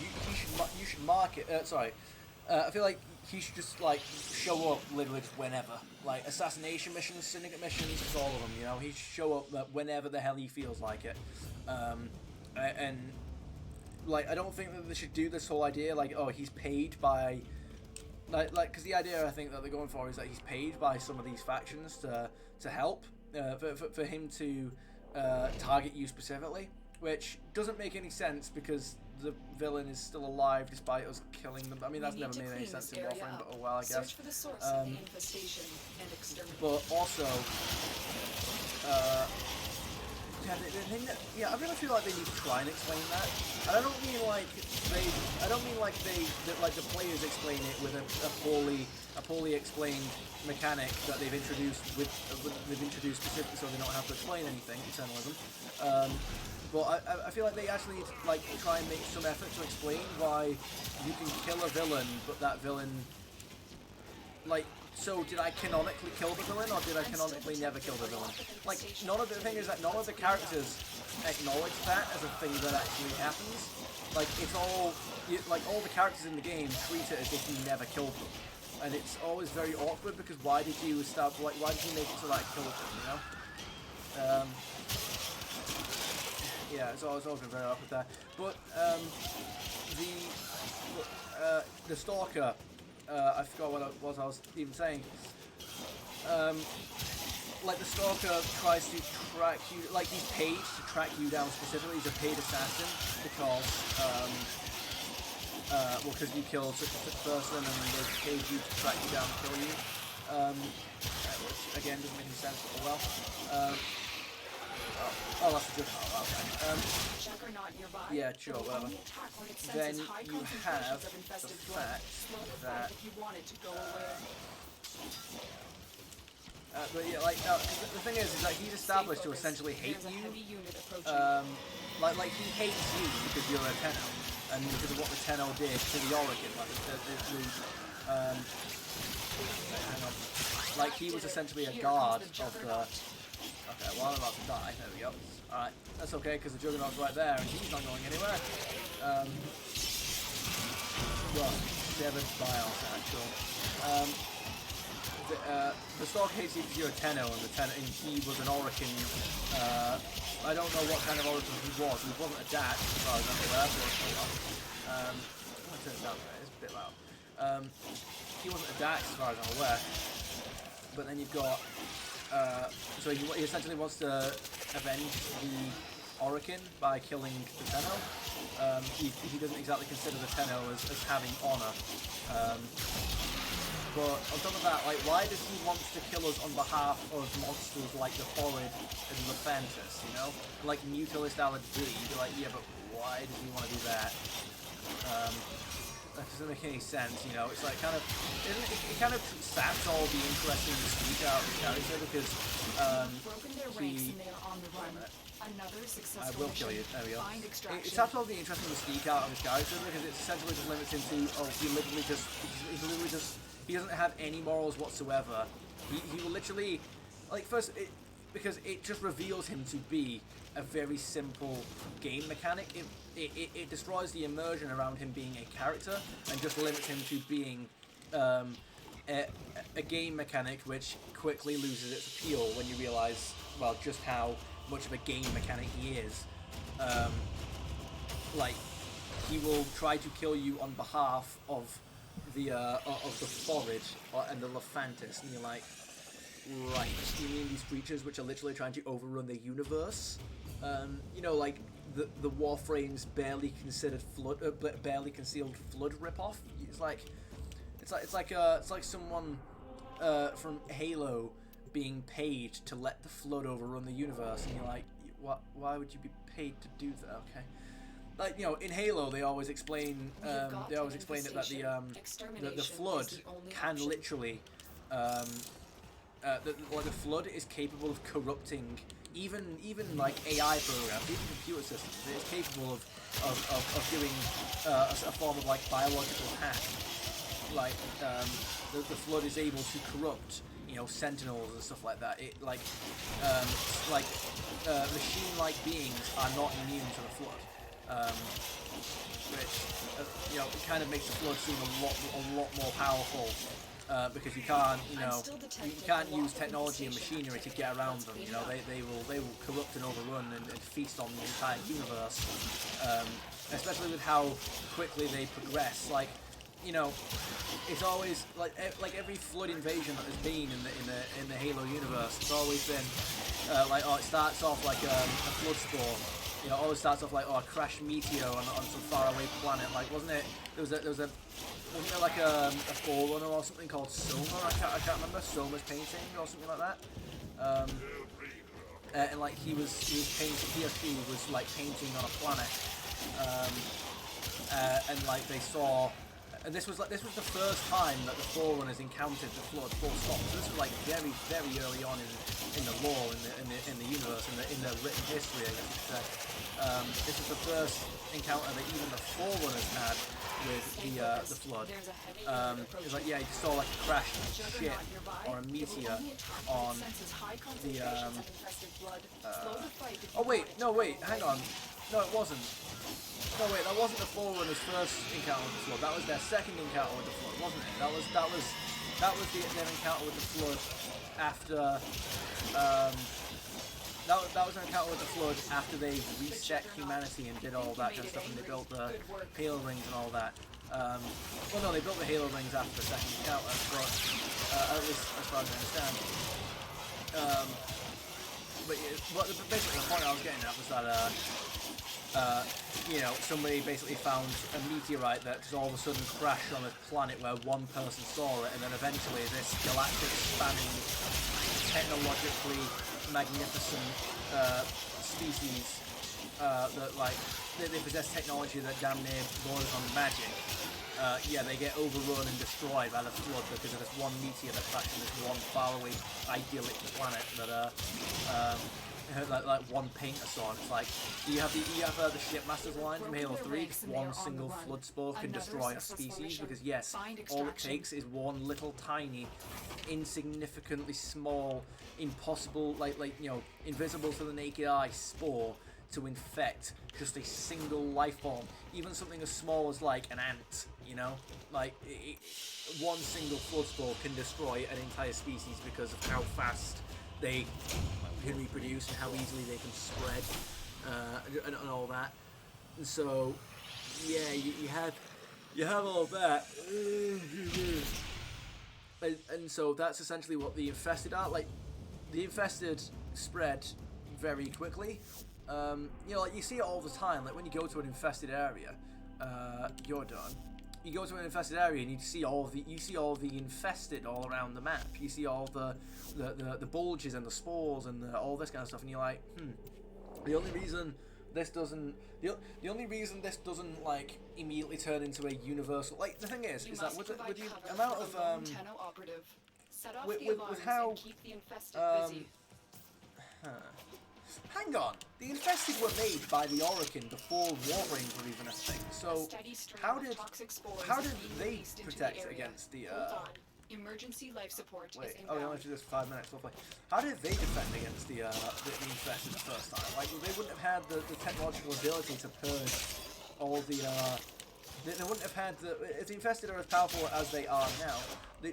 you should mark it, I feel like he should just, like, show up literally just whenever. Like, assassination missions, syndicate missions, just all of them, you know? He should show up whenever the hell he feels like it. And, like, I don't think that they should do this whole idea, like, oh, he's paid by... Like, because the idea I think that they're going for is that he's paid by some of these factions to help, for him to target you specifically, which doesn't make any sense because the villain is still alive despite us killing them. I mean, that's never made any sense in Warframe, but oh well, I guess. Search for the source of the infestation and exterminate. But also, I really feel like they need to try and explain that. And I don't mean like the players explain it with a poorly explained mechanic that they've introduced specifically so they don't have to explain anything. Eternalism. But I feel like they actually need to like try and make some effort to explain why you can kill a villain, but that villain, like, so did I canonically kill the villain, or did I canonically never kill the villain? Like, none of the characters acknowledge that as a thing that actually happens. Like, it's all, like, all the characters in the game treat it as if you never killed them. And it's always very awkward because why did you make it so that I killed them, you know? Yeah, it's always been very awkward there. But the Stalker, I forgot what it was I was even saying. Like the Stalker tries to track you, like he's paid to track you down specifically. He's a paid assassin because, because you killed such a person and they paid you to track you down and kill you. Which again doesn't make any sense, but well. Oh, that's a good. Oh, okay. Yeah, sure, whatever. Then you have the fact that. But yeah, like, the thing is that he's established to essentially hate you. Like he hates you because you're a Tenno, and because of what the Tenno did to the Origin. Like he was essentially a guard of the. Okay, well I'm about to die. There we go. Alright, that's okay because the Juggernaut's right there and he's not going anywhere. Well, severed bios actually. The Stalker hates you because you're a Tenno and he was an Orokin. I don't know what kind of Orokin he was. He wasn't a Dax as far as I'm aware, but I'm gonna turn it down there, it's a bit loud. He wasn't a Dax as far as I'm aware. But then you've got so he essentially wants to avenge the Orokin by killing the Tenno. He doesn't exactly consider the Tenno as having honor. But on top of that, like, why does he want to kill us on behalf of monsters like the Horrid and the Phantus, you know? Like Mutalist Alad D, you're like, yeah, but why does he want to do that? That doesn't make any sense, you know. It's like kind of it kind of saps all the interesting mystique out of the character because Broken their ranks and they are on the run. Another I successful will kill you. There we go. Find extraction. It saps all the interesting mystique out of his character because it essentially just limits him to he literally just he doesn't have any morals whatsoever. He will literally like because it just reveals him to be a very simple game mechanic. It destroys the immersion around him being a character and just limits him to being a game mechanic, which quickly loses its appeal when you realize, well, just how much of a game mechanic he is. Like, he will try to kill you on behalf of the Forage and the Lephantis, and you're like, right, you mean these creatures which are literally trying to overrun the universe? You know, like the Warframe's barely considered barely concealed flood ripoff. It's like someone from Halo being paid to let the flood overrun the universe, and you're like, why would you be paid to do that? Okay. Like, you know, in Halo they always explain it that the flood can literally the flood is capable of corrupting even like AI programs, even computer systems. It's capable of doing a form of like biological hack. Like the flood is able to corrupt, you know, sentinels and stuff like that. It machine-like beings are not immune to the flood, which you know, it kind of makes the flood seem a lot more powerful. Because you can't, you know, you can't use technology and machinery to get around them. You know, they will corrupt and overrun and feast on the entire universe. Especially with how quickly they progress. Like, you know, it's always like every flood invasion that there's been in the Halo universe. It's always been like, oh, it starts off like a flood spore. You know, it always starts off like, oh, a crashed meteor on some faraway planet. Like, wasn't it? Wasn't there like a forerunner or something called Soma? I can't remember. Soma's painting or something like that. And like he was painting. He or she was like painting on a planet. And like they saw. And this was the first time that the Forerunners encountered the flood full stop. So this was like very early on in the lore, in the universe, in the written history, I guess you could say. This was the first encounter that even the Forerunners had with the flood. It's like, yeah, you saw like a crashed ship or a meteor on the oh wait, no wait, hang on. No, it wasn't. No wait, that wasn't the Forerunners' first encounter with the flood. That was their second encounter with the flood, wasn't it? That was their encounter with the flood after that was an encounter with the flood after they reset humanity and did all that kind of stuff, and they built the Halo rings and all that. Well, no, they built the Halo rings after the second encounter, but at least as far as I understand. But basically the point I was getting at was that you know, somebody basically found a meteorite that just all of a sudden crashed on a planet where one person saw it, and then eventually this galactic spanning, technologically magnificent species that like they possess technology that damn near borders on magic. Yeah, they get overrun and destroyed by the flood because of this one meteor that crashed on this one faraway idyllic planet that like one painter saw. And it's like you have the Shipmaster's line from Halo 3. Just one single flood spore can destroy a species because yes, all it takes is one little tiny, insignificantly small, impossible, like you know, invisible to the naked eye spore to infect just a single life form, even something as small as like an ant. You know, like one single flood spore can destroy an entire species because of how fast they can reproduce and how easily they can spread and all that. And so, yeah, you have all that. And so that's essentially what the infested are. Like, the infested spread very quickly. You know, like you see it all the time. Like when you go to an infested area, you're done. You go to an infested area and you see all the infested all around the map. You see all the bulges and the spores and all this kind of stuff, and you're like, the only reason this doesn't. The only reason this doesn't like immediately turn into a universal, like the thing is that with the amount of Set off with- the with alarms how, and keep the infested busy. hang on, the infested were made by the Orokin before Warframes were even a thing. So Steady stream how of did toxic spores how is did being they released into the protect area. against the Hold on. Emergency life support Wait, is oh, we inbound. only do this 5 minutes, lovely. How did they defend against the infested the first time? Like, they wouldn't have had the technological ability to purge all the, they wouldn't have had the, if the infested are as powerful as they are now, we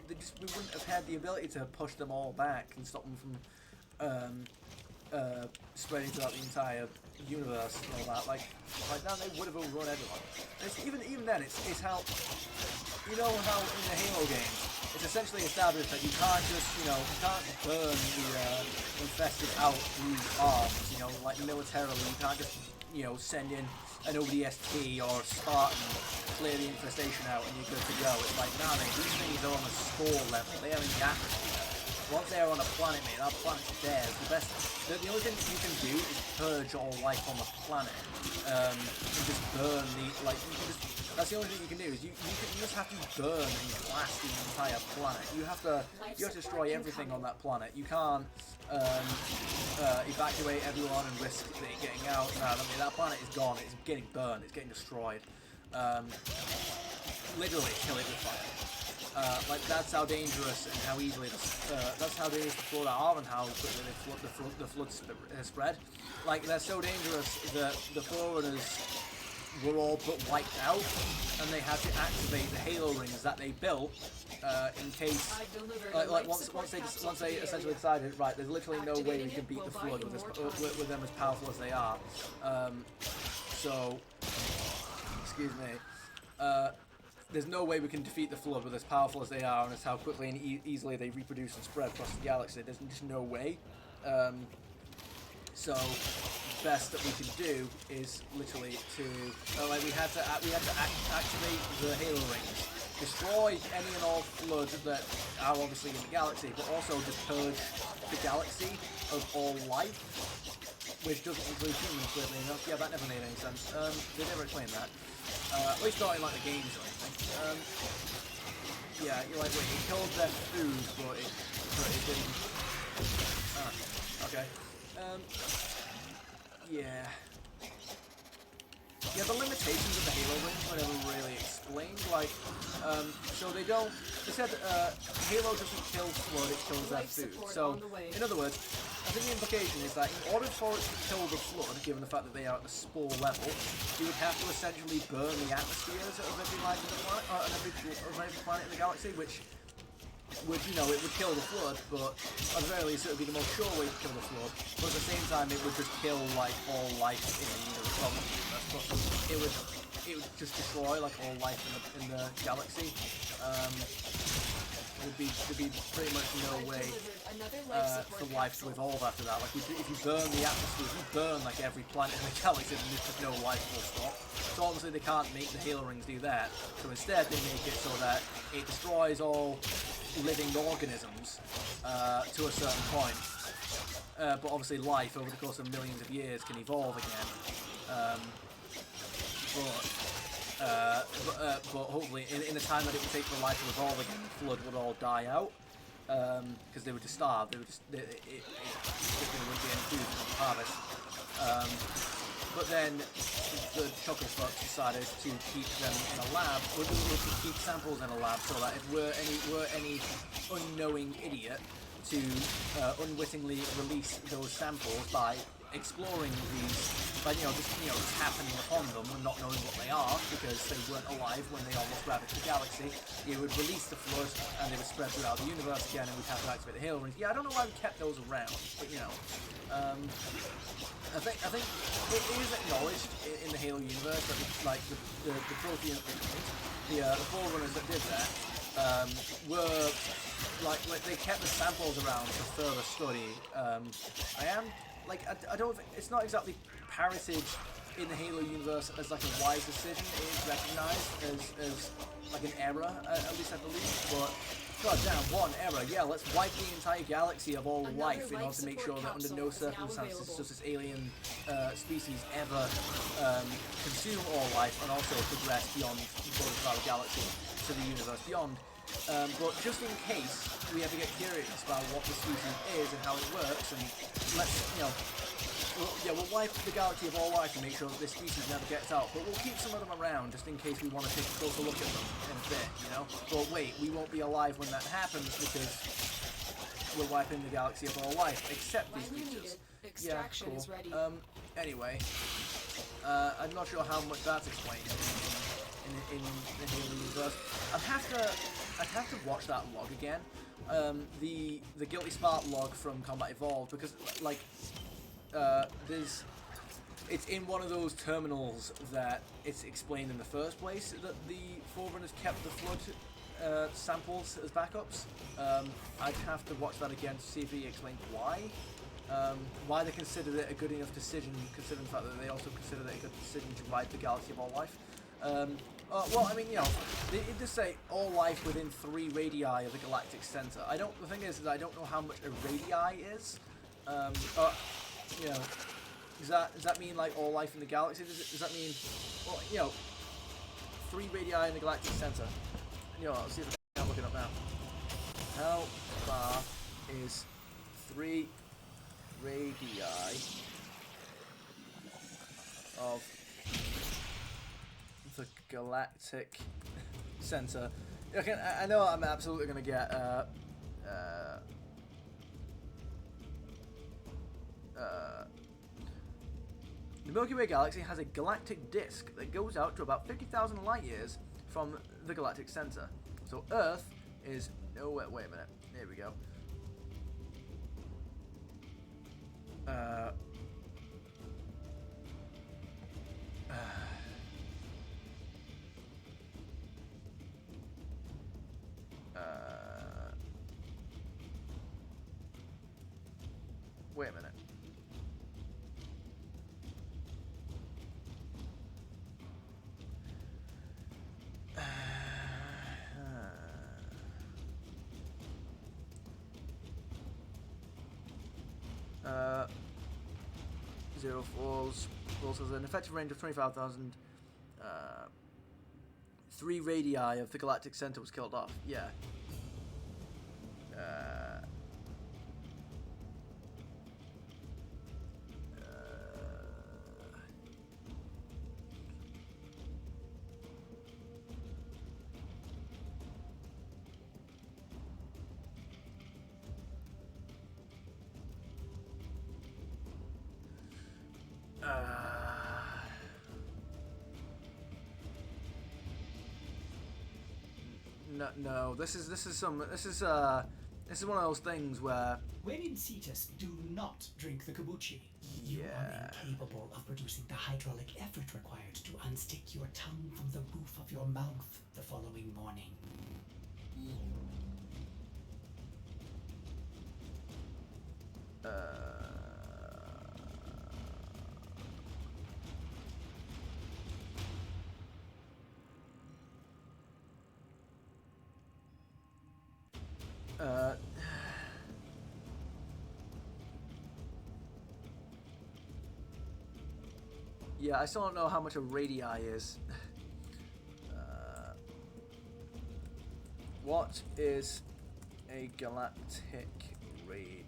wouldn't have had the ability to push them all back and stop them from, spreading throughout the entire universe and all that. Like now they would have overrun everyone. And it's, even then, it's how, you know how in the Halo games, it's essentially established that you can't just, you can't burn the infested out through arms, like militarily. You can't just, send in an ODST or a Spartan, clear the infestation out, and you're good to go. It's like, nah, mate, these things are on a spore level. They are in the atmosphere. Once they are on a planet, mate, that planet's theirs. The only thing you can do is purge all life on the planet, and just burn that's the only thing you can do. Is you just have to burn and blast the entire planet. You have to destroy everything on that planet. You can't evacuate everyone and risk it getting out. No, I mean, that planet is gone. It's getting burned. It's getting destroyed. Literally kill it with fire. That's how dangerous and how easily that's how dangerous the Flood are and how quickly the flood spread. Like, they're so dangerous that the Forerunners were all but wiped out, and they had to activate the Halo rings that they built in case. Once they essentially decided, right, there's literally no way we can beat the Flood with them as powerful as they are. So, excuse me. There's no way we can defeat the Flood with as powerful as they are, and as how quickly and easily they reproduce and spread across the galaxy. There's just no way. So, best that we can do is literally to we had to activate the Halo rings, destroy any and all Flood that are obviously in the galaxy, but also just purge the galaxy of all life, which doesn't include humans, weirdly enough. Yeah, that never made any sense. They never explained that. At least not in like the games or anything. Yeah, you're like, wait, it killed their food, but it didn't. Okay. Yeah. Yeah, the limitations of the Halo rings were never really explained. Like, so they said Halo doesn't kill Flood, it kills their food. So, in other words, I think the implication is that in order for it to kill the Flood, given the fact that they are at the spore level, you would have to essentially burn the atmospheres of every life in the planet, of every planet in the galaxy, which would, it would kill the Flood, but at the very least it would be the most sure way to kill the Flood. But at the same time, it would just kill like all life in the universe. But it would just destroy like all life in the galaxy. There'd be pretty much no way for life to evolve after that. Like if you burn the atmosphere, if you burn like every planet in the galaxy, then there's just no life will stop. So obviously they can't make the Halo rings do that. So instead they make it so that it destroys all living organisms to a certain point. But obviously life over the course of millions of years can evolve again. But hopefully in the time that it would take for life to evolve again, the Flood would all die out. Because they would just starve. They would just there wouldn't be any food to harvest. But then the Chocolate Spots decided to keep them in a lab, or to keep samples in a lab, so that if were any unknowing idiot to unwittingly release those samples by exploring these, by just happening upon them and not knowing what they are because they weren't alive when they almost ravaged the galaxy, it would release the Flood and they would spread throughout the universe again, and we'd have to activate the Halo rings. Yeah, I don't know why we kept those around, but I think it is acknowledged in the Halo universe that the Prothean, the Forerunners that did that were like they kept the samples around for further study. I don't think it's not exactly parrotage in the Halo universe as like a wise decision. It is recognised as like an error, at least I believe. But goddamn, one error. Yeah, let's wipe the entire galaxy of all Another life in life order to make support sure that under capsule no is now circumstances available. does this alien species ever consume all life and also progress beyond the borders of our galaxy to the universe beyond. But just in case we ever get curious about what the species is and how it works, and let's, we'll wipe the galaxy of all life and make sure that this species never gets out. But we'll keep some of them around just in case we want to take a closer look at them in a bit, But wait, we won't be alive when that happens because we're wiping the galaxy of all life, except these When you need creatures. it, extraction is ready. Anyway, I'm not sure how much that's explained in the universe. I'd have to watch that log again. The Guilty Spark log from Combat Evolved, because it's in one of those terminals that it's explained in the first place that the Forerunners kept the flood samples as backups. I'd have to watch that again to see if he explained why they considered it a good enough decision, considering the fact that they also considered it a good decision to wipe the galaxy of all life. Well, I mean, it does say all life within 3 radii of the galactic center. The thing is that I don't know how much a radii is. Does that mean like all life in the galaxy? Does that mean, 3 radii in the galactic center? Let's see if I can look it up now. How far is 3 radii of the galactic center? Okay, I know I'm absolutely going to get the Milky Way galaxy has a galactic disk that goes out to about 50,000 light years from the galactic center. So Earth is... Oh, wait a minute. Here we go. Wait a minute. Zero falls has an effective range of 25,000. 3 radii of the galactic center was killed off. Yeah. No, this is one of those things where When in Cetus, do not drink the kombucha. You are incapable of producing the hydraulic effort required to unstick your tongue from the roof of your mouth the following morning. Yeah, I still don't know how much a radii is. What is a galactic radii?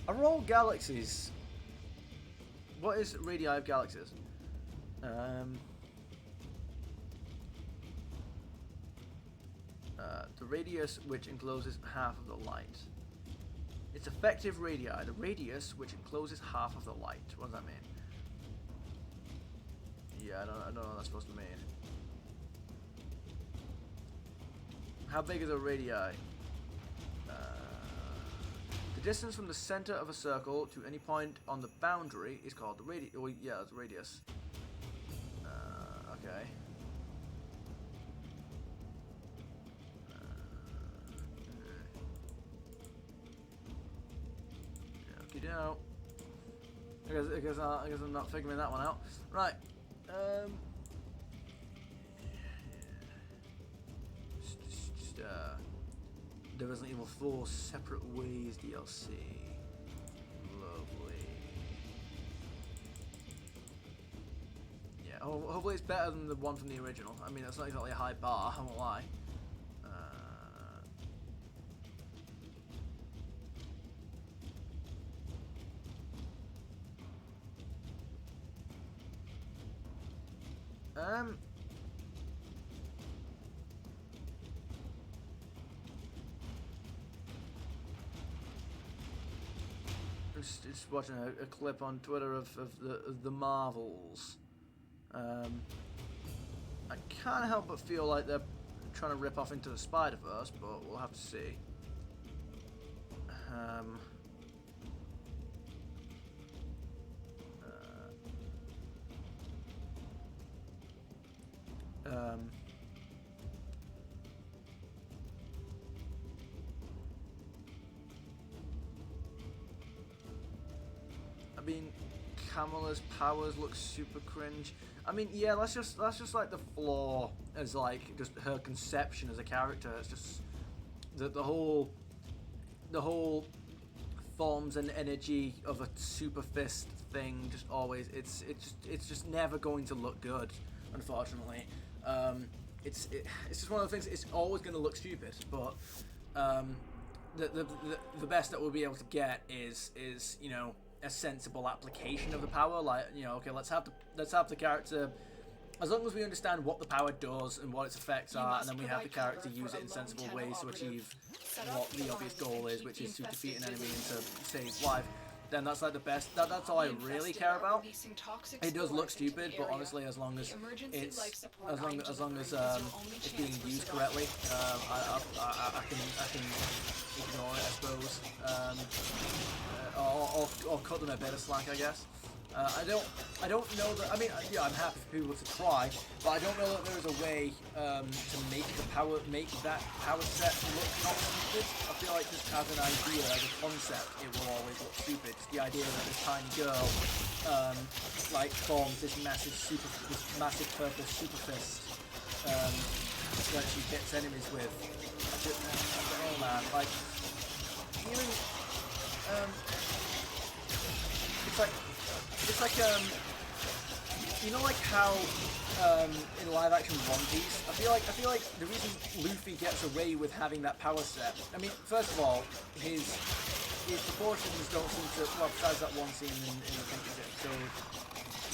Are all galaxies? What is radii of galaxies? The radius which encloses half of the light. It's effective radii, the radius which encloses half of the light. What does that mean? Yeah, I don't know what that's supposed to mean. How big is a radii? The distance from the center of a circle to any point on the boundary is called the radius. Oh, yeah, it's radius. Okay. Okie doke. I guess I'm not figuring that one out. Right. The Resident Evil 4 Separate Ways DLC. Lovely. Yeah, hopefully it's better than the one from the original. I mean, that's not exactly a high bar, I won't lie. Just watching a clip on Twitter of the Marvels. I can't help but feel like they're trying to rip off into the Spider-Verse, but we'll have to see. I mean, Kamala's powers look super cringe. I mean, yeah, that's just like the flaw as like just her conception as a character. It's just the whole forms and energy of a super fist thing. Just always, it's just never going to look good, unfortunately. It's just one of the things. It's always going to look stupid, but the best that we'll be able to get is you know, a sensible application of the power. Like, you know, okay, let's have the character, as long as we understand what the power does and what its effects are, and then we have the character use it in sensible ways to achieve what the obvious goal is, which is to defeat an enemy and to save life, then that's like the best. That's all I really care about. It does look stupid, but honestly, as long as it's it's being used correctly, I can ignore it, I suppose, or cut them a bit of slack, I guess. I don't know that. I mean, yeah, I'm happy for people to try, but I don't know that there is a way to make that power set look not stupid. I feel like just as an idea, as a concept, it will always look stupid. Just the idea that this tiny girl like forms this massive purple super fist that she hits enemies with. I don't know, man. Like, hearing it's like you know, like how in live action One Piece, I feel like the reason Luffy gets away with having that power set, I mean, first of all, his proportions don't seem to, well, besides that one scene in I think it's episode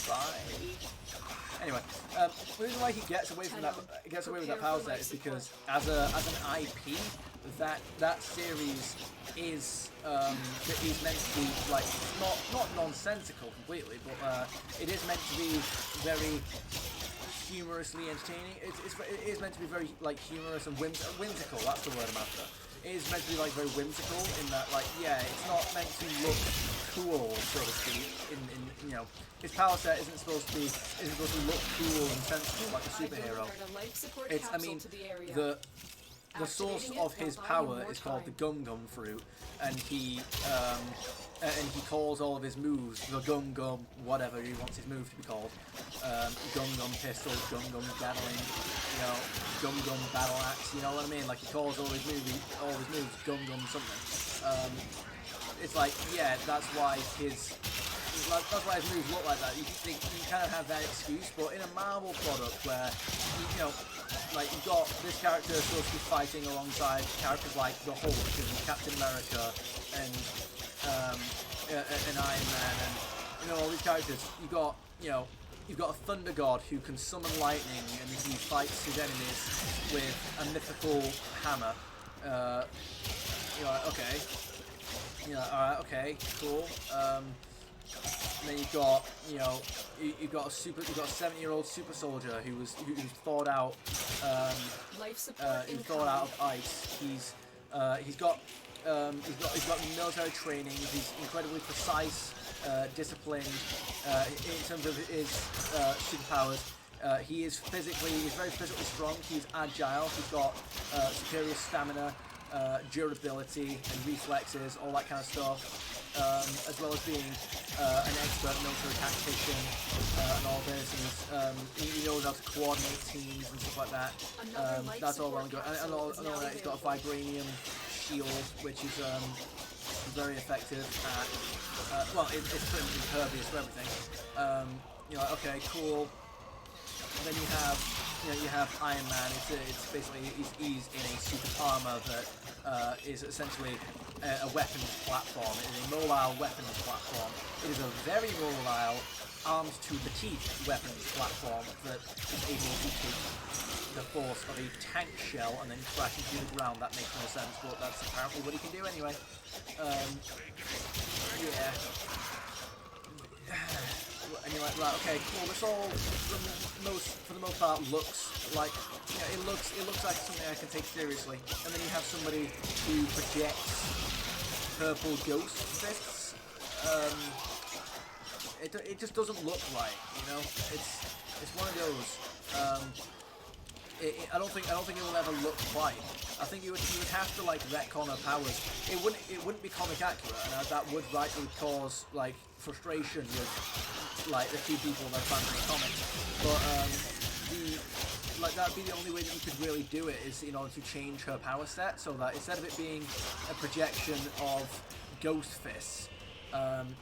5. Anyway, the reason why he gets away with that power set is because as an IP, that series is meant to be like not nonsensical completely, but it is meant to be very humorously entertaining. It is meant to be very like humorous and whimsical. That's the word I'm after. It is meant to be like very whimsical in that, like, yeah, it's not meant to look cool, so to speak. In you know, his power set isn't supposed to look cool and sensible like a superhero. It's, I mean, the source of his power is called the Gum Gum fruit, and he calls all of his moves the Gum Gum, whatever he wants his move to be called. Gum Gum pistol, Gum Gum battling, you know, Gum Gum battle axe. You know what I mean? Like, he calls all his moves Gum Gum something. It's like, yeah, that's why his moves look like that. You kind of have that excuse, but in a Marvel product where, you know, like, you've got this character supposed to be fighting alongside characters like the Hulk and Captain America and Iron Man and, you know, all these characters. You've got a Thunder God who can summon lightning, and he fights his enemies with a mythical hammer. You're like, okay. You're like, alright, okay, cool. And then you've got, you know, you've got a 70-year-old super soldier who's thawed out, of ice. He's got military training. He's incredibly precise, disciplined in terms of his superpowers. He's very physically strong. He's agile. He's got superior stamina. durability and reflexes, all that kind of stuff, as well as being an expert military tactician and all this, and he knows how to coordinate teams and stuff like that. That's all well and good. And all that, he's got a vibranium shield, which is very effective at, well, it's pretty much impervious to everything. You're like, okay, cool. And then you have Iron Man. It's basically he's in a suit of armor that is essentially a weapons platform. It is a mobile weapons platform. It is a very mobile, arms to the teeth weapons platform that is able to take the force of a tank shell and then crash into the ground. That makes no sense, but that's apparently what he can do anyway. Yeah. And you're like, right, okay, cool. This all, for the most part, looks like, it looks like something I can take seriously. And then you have somebody who projects purple ghost fists. It just doesn't look right, you know. It's one of those. I don't think it will ever look right. I think you would have to like retcon her powers. It wouldn't be comic accurate, and that would rightly cause like frustration with like the few people that are fans of the comics. But that'd be the only way that you could really do it is in order to change her power set, so that instead of it being a projection of ghost fists, I'm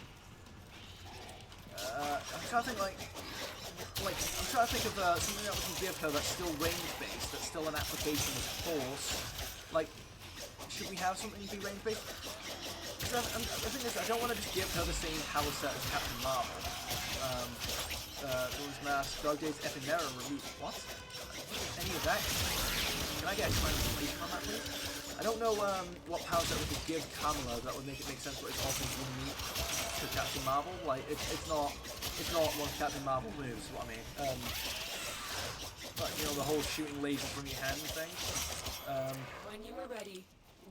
trying to think I'm trying to think of something that we can give her that's still range-based, that's still an application of force. Like, should we have something be range-based? Because the thing is, I don't want to just give her the same power set as Captain Marvel. Those Mask, Dog Days, Ephemera review. What? Any of that? Can I get explanation on that, please? I don't know what power set we could give Kamala that would make it make sense, but it's also unique to Captain Marvel. Like, it's not one of Captain Marvel moves, is what I mean. But, you know, the whole shooting lasers from your hand thing. When you are ready,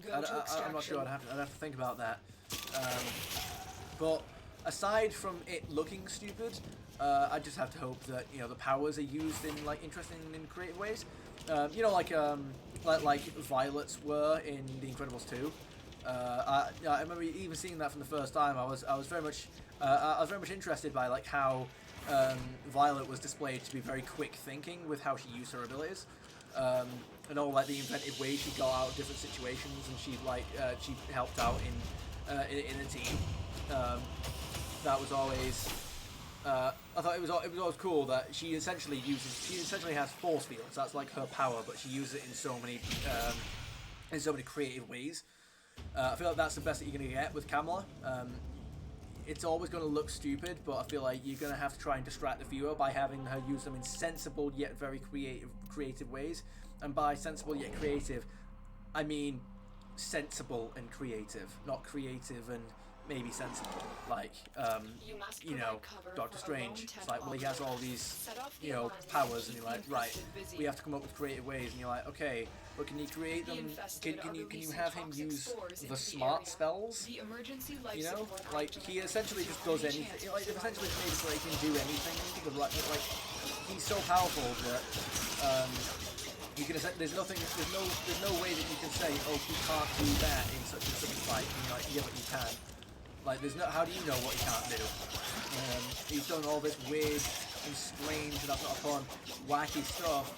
go to extraction. I'm not sure. I'd have to think about that. But aside from it looking stupid, I just have to hope that, you know, the powers are used in like interesting and creative ways. You know, like Violet's were in The Incredibles 2. I remember even seeing that from the first time. I was very much interested by like how Violet was displayed to be very quick thinking with how she used her abilities, and all like the inventive ways she got out of different situations, and she helped out in a team. That was always. I thought it was always cool that she essentially has force fields. That's like her power, but she uses it in so many creative ways. I feel like that's the best that you're gonna get with Kamala. It's always going to look stupid, but I feel like you're going to have to try and distract the viewer by having her use them in sensible yet very creative ways. And by sensible yet creative, I mean sensible and creative, not creative and maybe sensible. Like, you know, Doctor Strange. It's like, well, he has all these, you know, powers, and you're like, right, we have to come up with creative ways, and you're like, okay, but can you create them? Can you have him use the smart spells? You know, like he essentially just does anything. Like essentially made it so he can do anything. Like he's so powerful that you can. There's no way that you can say, oh, he can't do that in such and such a fight. And you're like, yeah, but you can. Like, there's no. How do you know what he can't do? He's done all this weird and strange, and that's not fun, wacky stuff.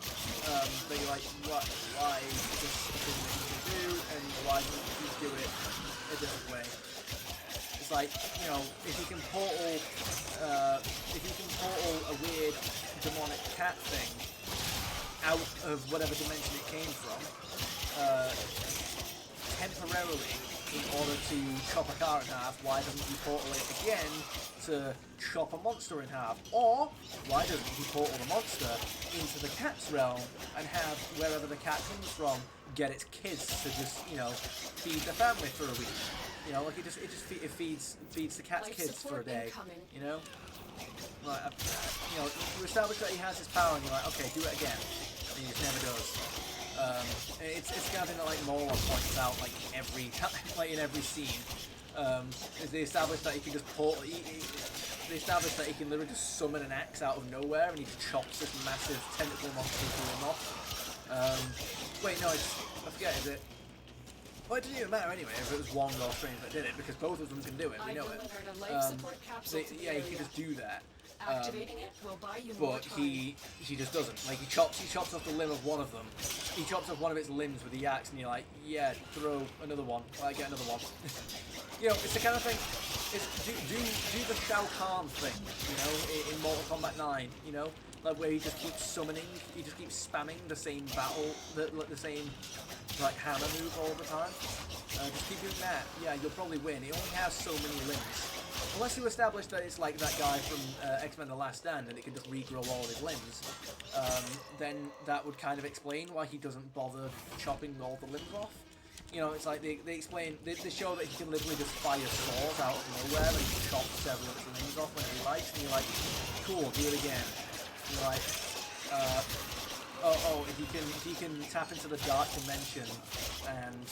But you're like, what? Why is this a thing that you can do, and why don't you do it a different way? It's like, you know, if you can portal a weird demonic cat thing out of whatever dimension it came from, temporarily, in order to chop a car in half, why doesn't he portal it again to chop a monster in half? Or why doesn't he portal the monster into the cat's realm and have wherever the cat comes from get its kids to just, you know, feed the family for a week? You know, like it feeds the cat's kids for a day. You know, like you know, you establish that he has this power, and you're like, okay, do it again, and he just never does. It's the kind of thing that like Mola points out like every time, like in every scene. Is they establish that he can just portal. They establish that he can literally just summon an axe out of nowhere, and he just chops this massive tentacle monster through him off. Wait, no, I forget. Is it? Well, it doesn't even matter anyway if it was one Warframe that did it, because both of them can do it. We I know it. delivered a life support capsule to the Yeah, he area. can just do that. Activating it will buy you more But time. he just doesn't. Like he chops off the limb of one of them. He chops off one of its limbs with the axe, and you're like, yeah, throw another one. Like get another one. You know, it's the kind of thing. It's do the Shao Kahn thing. You know, in Mortal Kombat 9. You know, like where he just keeps summoning, he just keeps spamming the same battle, the same like hammer move all the time. Just keep doing that. Yeah, you'll probably win. It only has so many limbs. Unless you establish that it's like that guy from X-Men The Last Stand and it can just regrow all his limbs, then that would kind of explain why he doesn't bother chopping all the limbs off. You know, it's like they explain, they show that he can literally just fire swords out of nowhere and chop several of his limbs off when he likes, and you're like, cool, do it again. And you're like, oh, if he can tap into the dark dimension and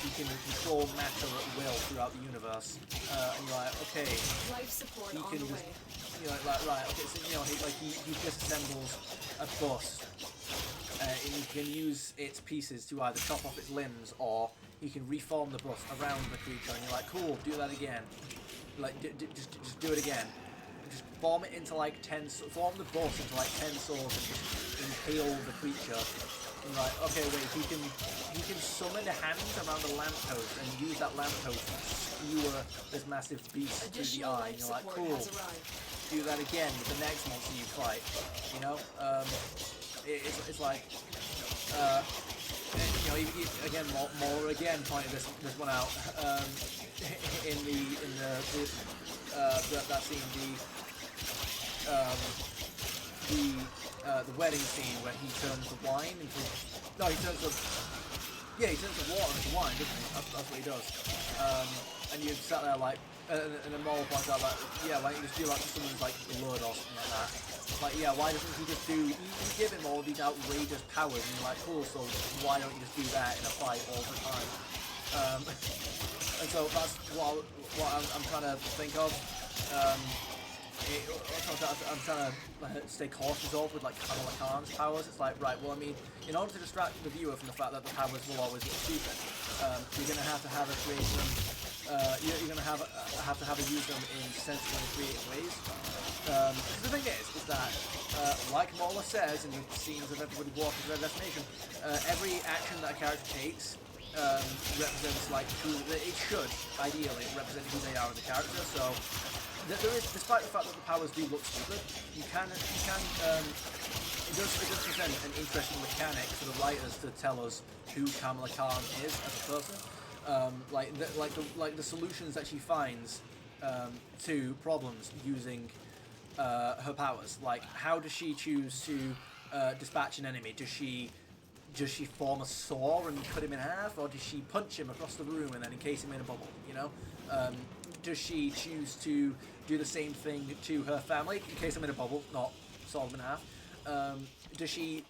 he can control matter at will throughout the universe, and you're like, okay, Life support he on can the just, way. you know, like right, okay, so you know, he disassembles a bus, and he can use its pieces to either chop off its limbs or he can reform the bus around the creature, and you're like, cool, do that again, like just do it again. Just form it into like form the boss into like 10 swords and just impale the creature. And like, okay, wait, he can summon a hand around a lamppost and use that lamppost to skewer this massive beast through the Additional eye. And life you're like, support cool, has arrived. do that again with the next monster you fight. You know, it's like, you know, again, more again pointed this one out in that scene, the wedding scene where he turns the wine into he turns the water into wine, doesn't he? That's what he does. And you sat there like, and then Maul points out like, yeah, why don't you just do like someone's like blood or something like that? Like, yeah, why doesn't he just do? You give him all these outrageous powers, and you're like, cool. So why don't you just do that in a fight all the time? And so that's what I'm trying to think of. I'm trying to stay cautious of with like Kamala Khan's powers. It's like, right, well, I mean, in order to distract the viewer from the fact that the powers will always look stupid, you're going to have to create them. You're going to have to use them in sensible and creative ways. Because the thing is that, like Mauler says in the scenes of everybody walking to their destination, every action that a character takes represents like who it should ideally represent who they are as a character. So there is, despite the fact that the powers do look stupid, it does present an interesting mechanic for the writers to tell us who Kamala Khan is as a person. Like the solutions that she finds to problems using her powers. Like, how does she choose to dispatch an enemy? Does she form a saw and cut him in half, or does she punch him across the room and then encase him in a bubble? You know, does she choose to do the same thing to her family, encase them in a bubble, not saw them in half? Does she?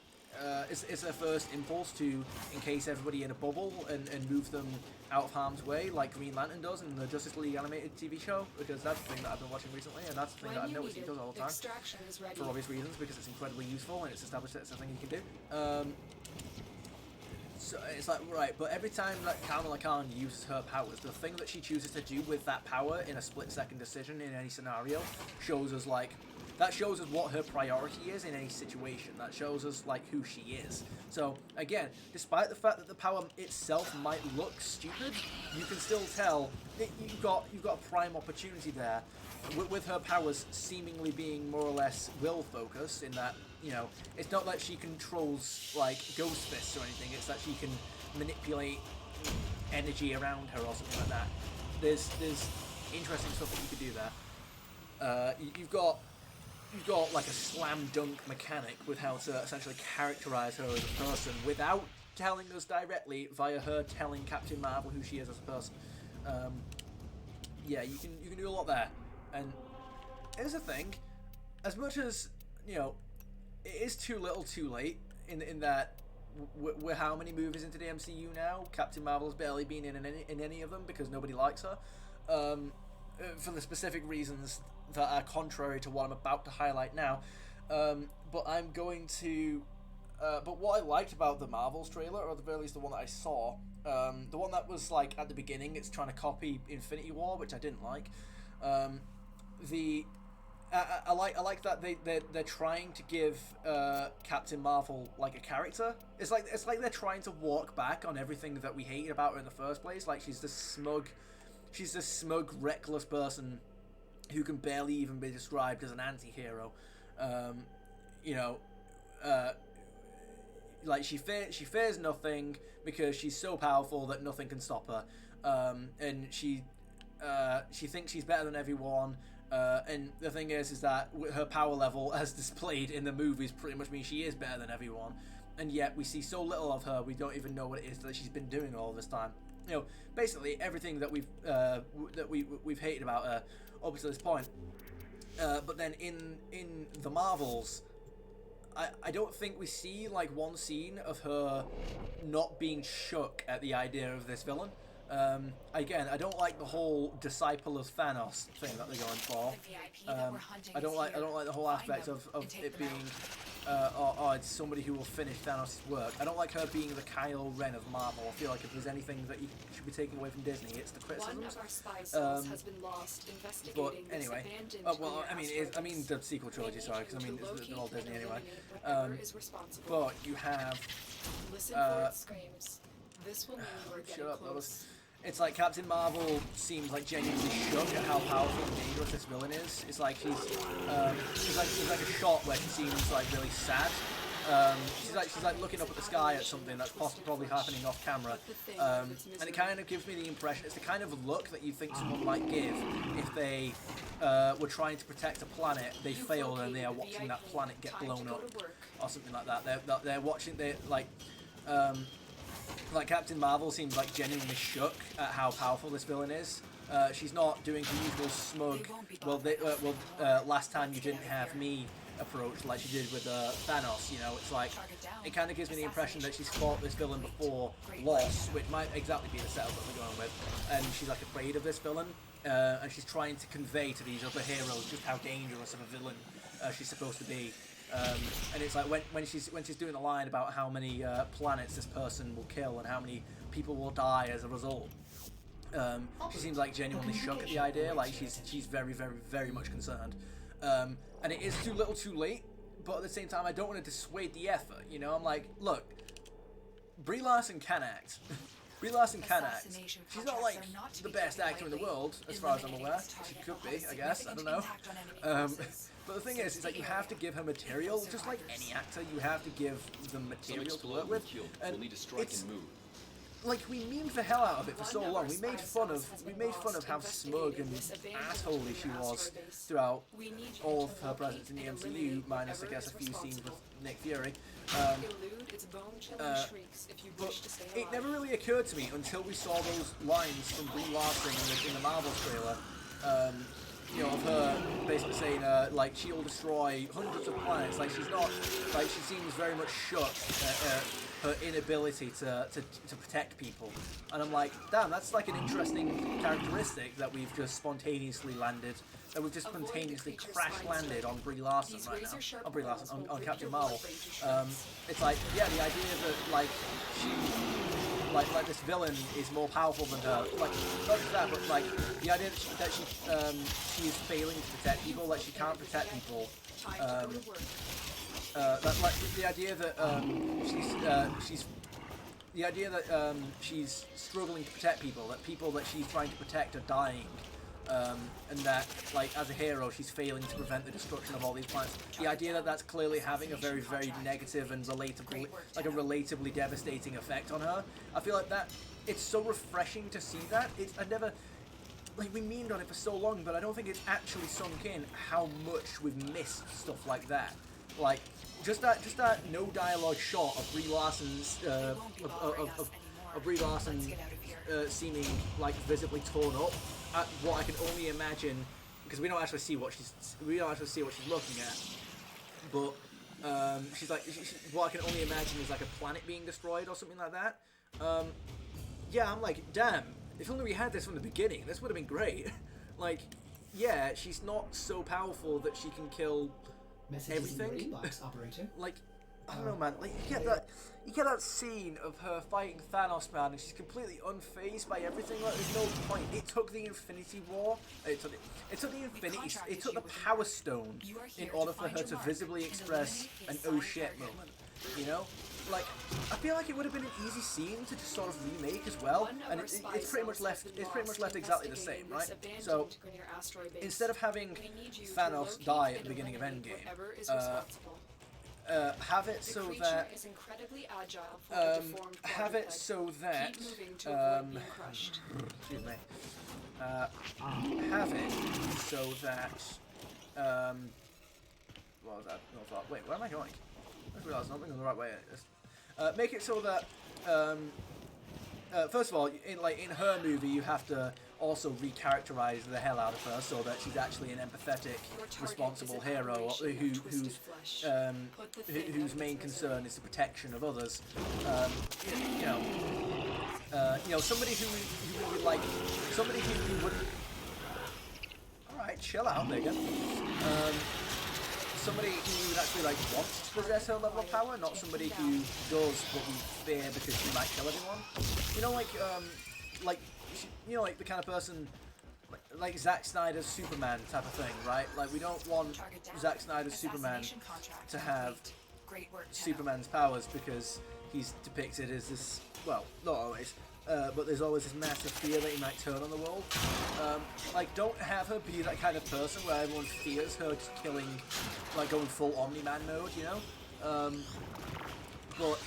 Is her first impulse to encase everybody in a bubble and move them out of harm's way, like Green Lantern does in the Justice League animated TV show? Because that's the thing that I've been watching recently, and that's the thing that I've noticed he does all the time. Extraction is ready. For obvious reasons, because it's incredibly useful and it's established that it's something you can do. So it's like, right, but every time that Kamala Khan uses her powers, the thing that she chooses to do with that power in a split-second decision in any scenario shows us what her priority is in any situation. That shows us like who she is. So again, despite the fact that the power itself might look stupid, you can still tell that you've got a prime opportunity there, with her powers seemingly being more or less will focused. In that, you know, it's not that she controls like ghost fists or anything. It's that she can manipulate energy around her or something like that. There's interesting stuff that you could do there. You've got like a slam dunk mechanic with how to essentially characterize her as a person without telling us directly via her telling Captain Marvel who she is as a person. Yeah, you can do a lot there. And here's the thing, as much as, you know, it is too little too late in that we're how many movies into the MCU now? Captain Marvel's barely been in any of them because nobody likes her, for the specific reasons that are contrary to what I'm about to highlight now. But I'm going to. But what I liked about the Marvels trailer, or at the very least the one that I saw, The one that was like at the beginning, it's trying to copy Infinity War, which I didn't like. I like that they're trying to give Captain Marvel like a character. It's like they're trying to walk back on everything that we hated about her in the first place. Like she's this smug, reckless person who can barely even be described as an anti-hero. You know, like she fears nothing because she's so powerful that nothing can stop her. And she thinks she's better than everyone. And the thing is that her power level, as displayed in the movies, pretty much means she is better than everyone. And yet we see so little of her, we don't even know what it is that she's been doing all this time. You know, basically everything that we've hated about her up to this point. But then in the Marvels, I don't think we see like one scene of her not being shook at the idea of this villain. Again, I don't like the whole disciple of Thanos thing that they're going for. I don't like the whole aspect of it being it's somebody who will finish Thanos' work. I don't like her being the Kylo Ren of Marvel. I feel like if there's anything that you should be taking away from Disney, it's the criticisms. One of our spy cells has been lost investigating But anyway, this well, abandoned I mean the sequel trilogy, sorry, because I mean they're all Disney anyway. Is responsible. But you have Listen for its screams. This will mean we're getting shut up, that close. was. It's like Captain Marvel seems like genuinely shook at how powerful and dangerous this villain is. It's like she's like a shot where she seems like really sad. She's like looking up at the sky at something that's probably happening off camera, and it kind of gives me the impression it's the kind of look that you think someone might give if they were trying to protect a planet, they failed, and they are watching that planet get blown up or something like that. They're watching like Captain Marvel seems like genuinely shook at how powerful this villain is. She's not doing the usual smug, last time you didn't have me approach like she did with Thanos. You know, it's like it kind of gives me the impression that she's fought this villain before, lost, which might exactly be the setup that we're going with, and she's like afraid of this villain, and she's trying to convey to these other heroes just how dangerous of a villain she's supposed to be. And it's like when she's doing the line about how many planets this person will kill and how many people will die as a result, she seems like genuinely shook at the idea. Like she's very, very, very much concerned. And it is too little, too late. But at the same time, I don't want to dissuade the effort. You know, I'm like, look, Brie Larson can act. Brie Larson can act. She's not like the best actor in the world, as far as I'm aware. She could be, I guess. I don't know. But the thing is, it's like you have to give her material, just like any actor. You have to give them material to work with, and it's like we memed the hell out of it for so long. We made fun of how smug and assholey she was throughout all of her presence in the MCU, minus I guess a few scenes with Nick Fury. But it never really occurred to me until we saw those lines from Brie Larson in the Marvel trailer. You know, of her basically saying, like, she'll destroy hundreds of planets. Like, she's not, like, she seems very much shook at her inability to protect people. And I'm like, damn, that's like an interesting characteristic that we've just spontaneously landed, that we've just spontaneously crash landed on Brie Larson right now. On Brie Larson, on Captain Marvel. It's like, yeah, the idea that, like, she... Like this villain is more powerful than her. Like not just that, but like the idea that she is failing to protect people, like she can't protect people. That like the idea that she's struggling to protect people, that people that she's trying to protect are dying. And that, like, as a hero, she's failing to prevent the destruction of all these planets. The idea that that's clearly having a very, very negative and relatably devastating effect on her. I feel like that, it's so refreshing to see that. I never, like, we memed on it for so long, but I don't think it's actually sunk in how much we've missed stuff like that. Like, just that no dialogue shot of Brie Larson's, of Brie Larson seeming, like, visibly torn up. At what I can only imagine, because we don't actually see what she's looking at, but she's like, what I can only imagine is like a planet being destroyed or something like that. Yeah, I'm like, damn, if only we had this from the beginning, this would have been great. Like, yeah, she's not so powerful that she can kill everything. Inbox, operator. Like, I don't know, man. Like you get that scene of her fighting Thanos, man, and she's completely unfazed by everything. Like there's no point. It took the Infinity War. It took the Power Stone in order for her to visibly express an oh shit moment. You know, like I feel like it would have been an easy scene to just sort of remake as well, and it's pretty much left exactly the same, right? So instead of having Thanos die at the beginning of Endgame, have it so that have it so that excuse me, have it so that what was that? No, thought. Wait, where am I going? I realised I'm not going the right way. Make it so that first of all, in her movie, you have to also recharacterize the hell out of her so that she's actually an empathetic, responsible hero whose main concern is the protection of others. Somebody who would like somebody who would. All right, chill out, nigga. Somebody who would actually wants to possess her level of power, not somebody who does but we fear because she might kill everyone. You know, like the kind of person like Zack Snyder's Superman type of thing, right? Like we don't want Zack Snyder's Superman to have Superman's powers because he's depicted as this. Well, not always. But there's always this massive fear that he might turn on the world. Don't have her be that kind of person where everyone fears her just killing, going full Omni-Man mode, you know? But,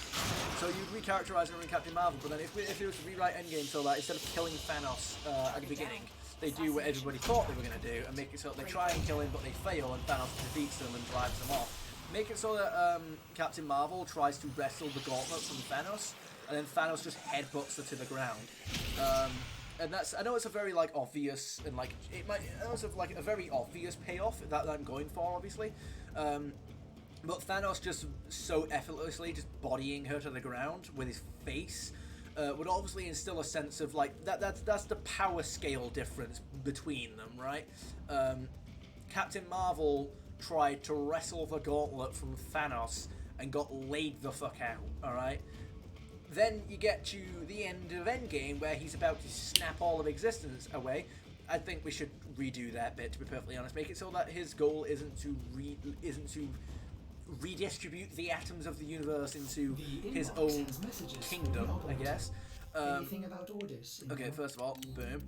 so you recharacterize her in Captain Marvel, but then if it was to rewrite Endgame so that instead of killing Thanos at the beginning, they do what everybody thought they were going to do, and make it so that they try and kill him, but they fail, and Thanos defeats them and drives them off. Make it so that Captain Marvel tries to wrestle the gauntlet from Thanos, and then Thanos just headbutts her to the ground. And that's, I know it's a very obvious and it's a very obvious payoff that I'm going for, obviously. But Thanos just so effortlessly just bodying her to the ground with his face would obviously instill a sense of that's the power scale difference between them, right? Captain Marvel tried to wrestle the gauntlet from Thanos and got laid the fuck out, alright? Then you get to the end of Endgame where he's about to snap all of existence away. I think we should redo that bit, to be perfectly honest. Make it so that his goal isn't to redistribute the atoms of the universe into his own kingdom, I guess. Anything about orders? Okay, first of all, boom.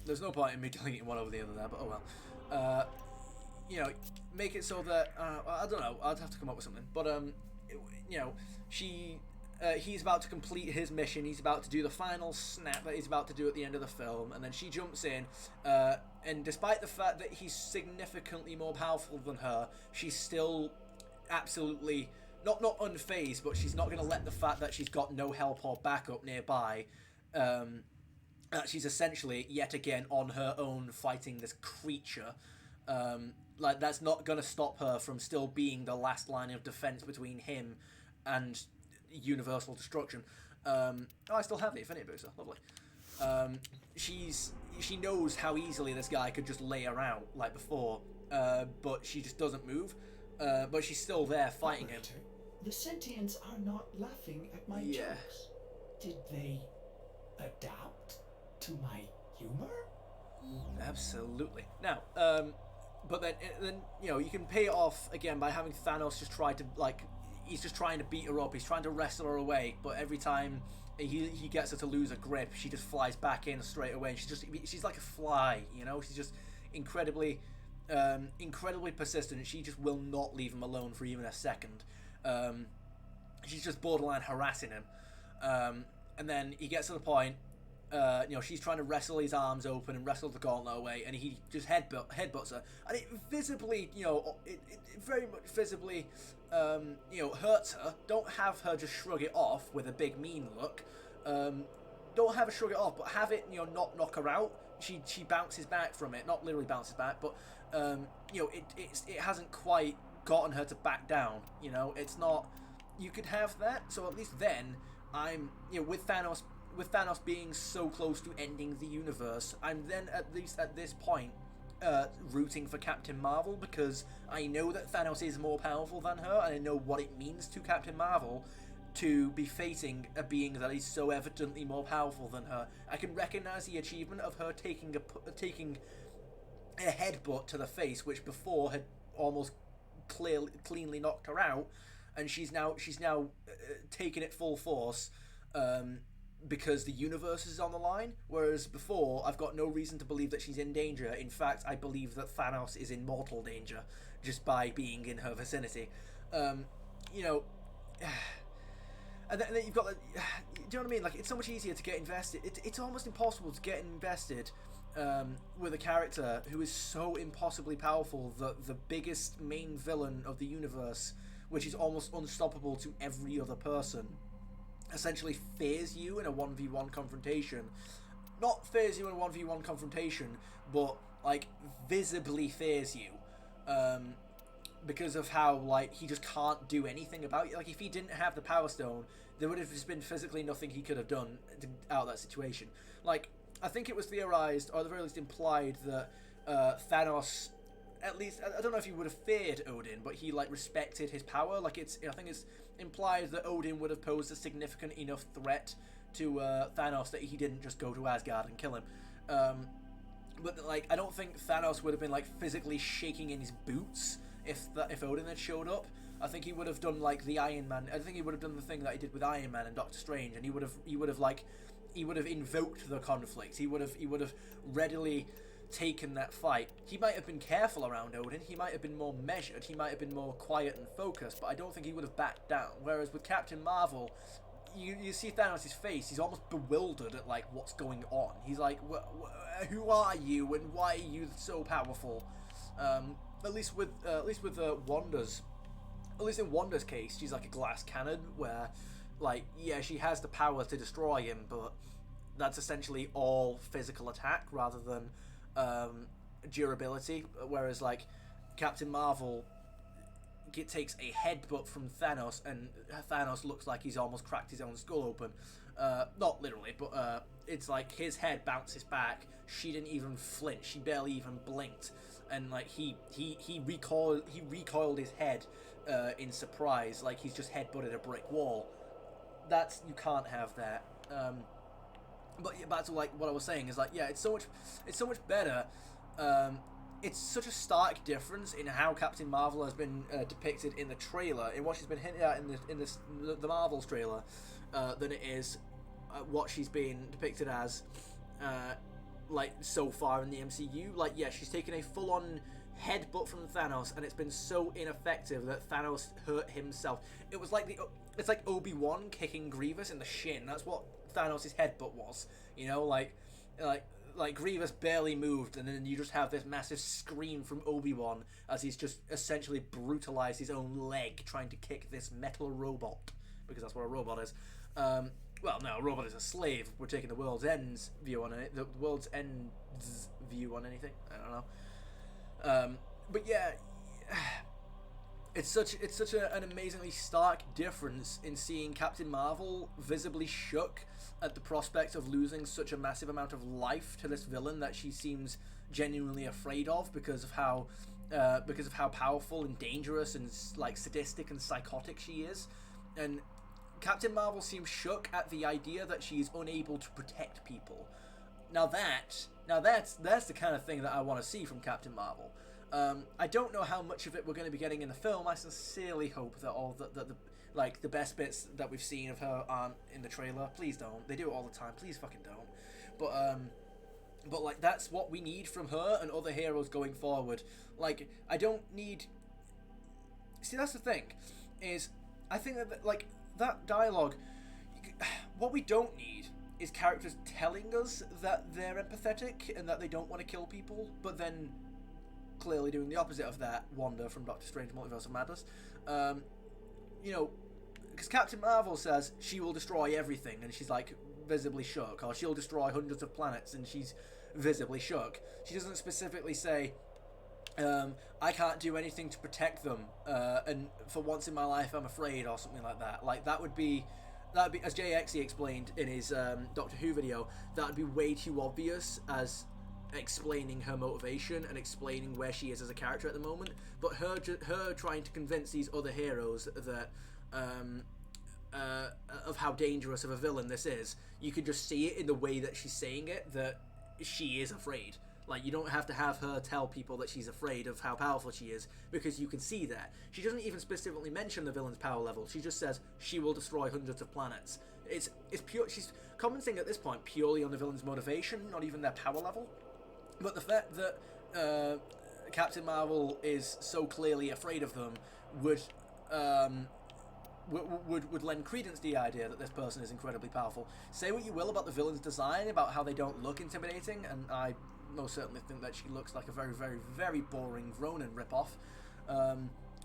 There's no point in me deleting one over the other there, but oh well. Make it so that I don't know. I'd have to come up with something, but he's about to complete his mission. He's about to do the final snap that he's about to do at the end of the film, and then she jumps in, and despite the fact that he's significantly more powerful than her, she's still absolutely not unfazed, but she's not going to let the fact that she's got no help or backup nearby, that she's essentially yet again on her own fighting this creature. That's not going to stop her from still being the last line of defense between him and universal destruction. I still have the Infinity Booster, lovely. She knows how easily this guy could just lay her out like before, but she just doesn't move. But she's still there fighting him. The sentients are not laughing at my jokes. Did they adapt to my humor? Absolutely. Now, but then you can pay it off again by having Thanos just try to he's just trying to beat her up. He's trying to wrestle her away, but every time he gets her to lose a grip, she just flies back in straight away. And she's like a fly, you know. She's just incredibly persistent. She just will not leave him alone for even a second. She's just borderline harassing him, and then he gets to the point. She's trying to wrestle his arms open and wrestle the gauntlet away, and he just headbutts her, and it visibly, it very much visibly, hurts her. Don't have her just shrug it off with a big mean look. Don't have her shrug it off, but have it, not knock her out. She bounces back from it, not literally bounces back, but it hasn't quite gotten her to back down. It's not. You could have that, so at least then I'm, with Thanos being so close to ending the universe, I'm then at least at this point rooting for Captain Marvel, because I know that Thanos is more powerful than her, and I know what it means to Captain Marvel to be facing a being that is so evidently more powerful than her. I can recognize the achievement of her taking a headbutt to the face, which before had almost cleanly knocked her out, and she's now taking it full force because the universe is on the line. Whereas before, I've got no reason to believe that she's in danger. In fact, I believe that Thanos is in mortal danger just by being in her vicinity. You know. And then you've got, like, do you know what I mean? Like, it's so much easier to get invested. It's almost impossible to get invested with a character who is so impossibly powerful that the biggest main villain of the universe, which is almost unstoppable to every other person, essentially fears you in a 1v1 confrontation. Not fears you in a 1v1 confrontation, but, like, visibly fears you. Because of how, like, he just can't do anything about it. Like, if he didn't have the Power Stone, there would have just been physically nothing he could have done out of that situation. Like, I think it was theorized, or at the very least implied, that Thanos, at least, I don't know if he would have feared Odin, but he, like, respected his power. Like, I think it's implied that Odin would have posed a significant enough threat to Thanos that he didn't just go to Asgard and kill him. But, like, I don't think Thanos would have been, like, physically shaking in his boots if Odin had showed up. I think he would have done, like, the Iron Man. I think he would have done the thing that he did with Iron Man and Doctor Strange, and he would have invoked the conflict. He would have readily taken that fight. He might have been careful around Odin. He might have been more measured. He might have been more quiet and focused. But I don't think he would have backed down. Whereas with Captain Marvel, you see Thanos' face. He's almost bewildered at, like, what's going on. He's like, who are you and why are you so powerful? At least with Wanda's. At least in Wanda's case, she's like a glass cannon where, like, yeah, she has the power to destroy him, but that's essentially all physical attack rather than durability. Whereas, like, Captain Marvel takes a headbutt from Thanos, and Thanos looks like he's almost cracked his own skull open. Not literally, but it's like his head bounces back. She didn't even flinch. She barely even blinked. And, like, he recoiled his head in surprise, like he's just headbutted a brick wall. You can't have that. But yeah, back to, like, what I was saying is, like, yeah, it's so much better. It's such a stark difference in how Captain Marvel has been depicted in the trailer, in what she's been hinted at in the Marvel's trailer, than it is what she's been depicted as. Like, so far in the MCU. Like, yeah, she's taken a full-on headbutt from Thanos, and it's been so ineffective that Thanos hurt himself. It's like Obi-Wan kicking Grievous in the shin. That's what Thanos' headbutt was. You know, like Grievous barely moved, and then you just have this massive scream from Obi-Wan as he's just essentially brutalized his own leg trying to kick this metal robot, because that's what a robot is. Well, no, a robot is a slave. We're taking the world's ends view on it. The world's ends view on anything. I don't know. But yeah, it's such an amazingly stark difference in seeing Captain Marvel visibly shook at the prospect of losing such a massive amount of life to this villain that she seems genuinely afraid of because of how powerful and dangerous and, like, sadistic and psychotic she is. And Captain Marvel seems shook at the idea that she is unable to protect people. Now that's the kind of thing that I want to see from Captain Marvel. I don't know how much of it we're going to be getting in the film. I sincerely hope that the best bits that we've seen of her aren't in the trailer. Please don't. They do it all the time. Please fucking don't. But like, that's what we need from her and other heroes going forward. Like, I don't need. See, that's the thing, is I think that, like, that dialogue, what we don't need is characters telling us that they're empathetic and that they don't want to kill people, but then clearly doing the opposite of that. Wanda from Doctor Strange Multiverse of Madness. You know, because Captain Marvel says she will destroy everything, and she's, like, visibly shook, or she'll destroy hundreds of planets, and she's visibly shook. She doesn't specifically say, I can't do anything to protect them, and for once in my life I'm afraid, or something like that. Like, that would be, as JXE explained in his Doctor Who video, that would be way too obvious as explaining her motivation and explaining where she is as a character at the moment, but her trying to convince these other heroes that of how dangerous of a villain this is. You can just see it in the way that she's saying it, that she is afraid. Like, you don't have to have her tell people that she's afraid of how powerful she is, because you can see that. She doesn't even specifically mention the villain's power level. She just says she will destroy hundreds of planets. It's pure. She's commenting at this point purely on the villain's motivation, not even their power level. But the fact that Captain Marvel is so clearly afraid of them would lend credence to the idea that this person is incredibly powerful. Say what you will about the villain's design, about how they don't look intimidating, and I most certainly think that she looks like a very, very, very boring Ronin ripoff.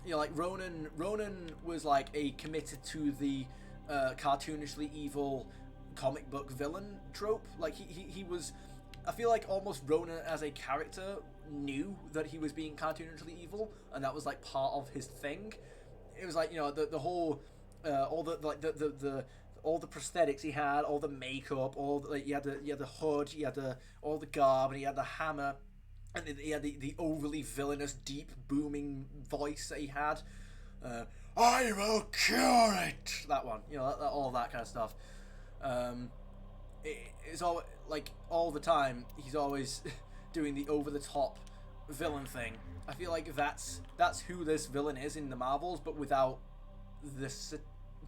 You know, like Ronin was like a committed to the cartoonishly evil comic book villain trope. Like he was, I feel like almost Ronin as a character knew that he was being cartoonishly evil, and that was like part of his thing. It was like, you know, the whole all the prosthetics he had, all the makeup, he had the hood, he had all the garb, and he had the hammer, and he had the overly villainous, deep, booming voice that he had. I will cure it. That one, you know, all that kind of stuff. It's all like all the time. He's always doing the over-the-top villain thing. I feel like that's who this villain is in the Marvels, but without this.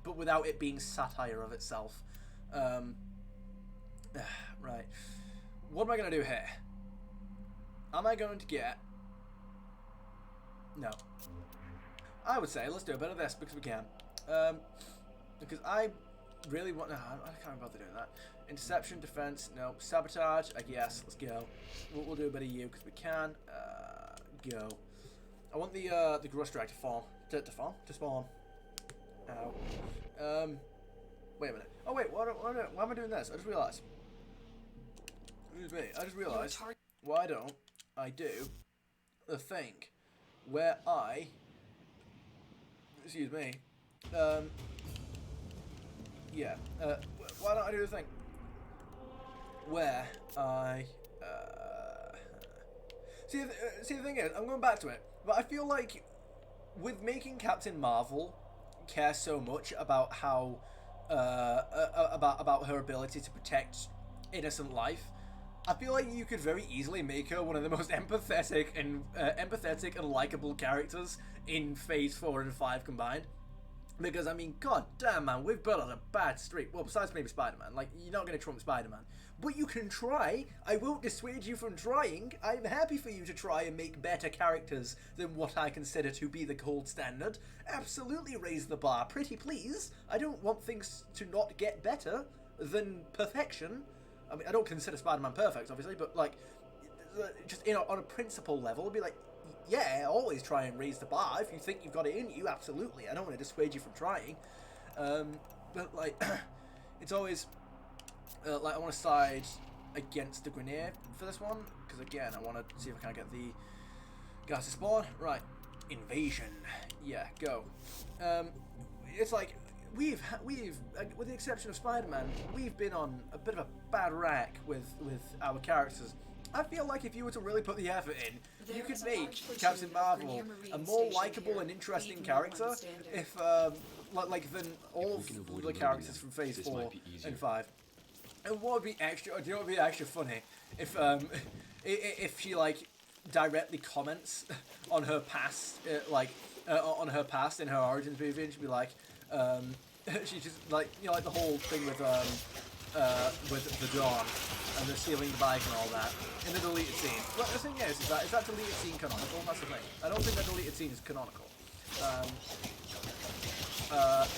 But without it being satire of itself. Right. What am I going to do here? Am I going to get... No. I would say let's do a bit of this because we can. Because I really want... No, I can't bother doing that. Interception, defense, no. Sabotage, I guess. Let's go. We'll do a bit of you because we can. Go. I want the Grust Drag to form. To spawn. Ow. Wait a minute. Oh wait, why am I doing this? I just realised. Excuse me. I just realised. Why don't I do the thing where I... Excuse me. Yeah. Why don't I do the thing where I... See, the thing is, I'm going back to it, but I feel like with making Captain Marvel care so much about how about her ability to protect innocent life, I feel like you could very easily make her one of the most empathetic and likable characters in Phase 4 and 5 combined. Because I mean, god damn man, we've built on a bad streak. Well, besides maybe Spider-Man, like you're not going to trump Spider-Man, but you can try. I won't dissuade you from trying. I'm happy for you to try and make better characters than what I consider to be the gold standard. Absolutely raise the bar, pretty please. I don't want things to not get better than perfection. I mean, I don't consider Spider-Man perfect, obviously, but like, just on a principle level, it'd be like, yeah, always try and raise the bar. If you think you've got it in you, absolutely. I don't want to dissuade you from trying. But, like, it's always, like, I want to side against the Grenadier for this one. Because, again, I want to see if I can get the guys to spawn. Right. Invasion. Yeah, go. It's like, we've with the exception of Spider-Man, we've been on a bit of a bad rack with our characters. I feel like if you were to really put the effort in, you could make Captain Marvel a more likable and interesting character if, like than all of the characters from Phase 4 and 5. And what would be extra? Do you know what would be extra funny? If she like directly comments on her past, on her past in her origins movie, and she'd be like, she just like, you know, like the whole thing with the Dawn and the stealing the bike and all that in the deleted scene. Well, the thing is that deleted scene canonical? That's the thing. I don't think that deleted scene is canonical. But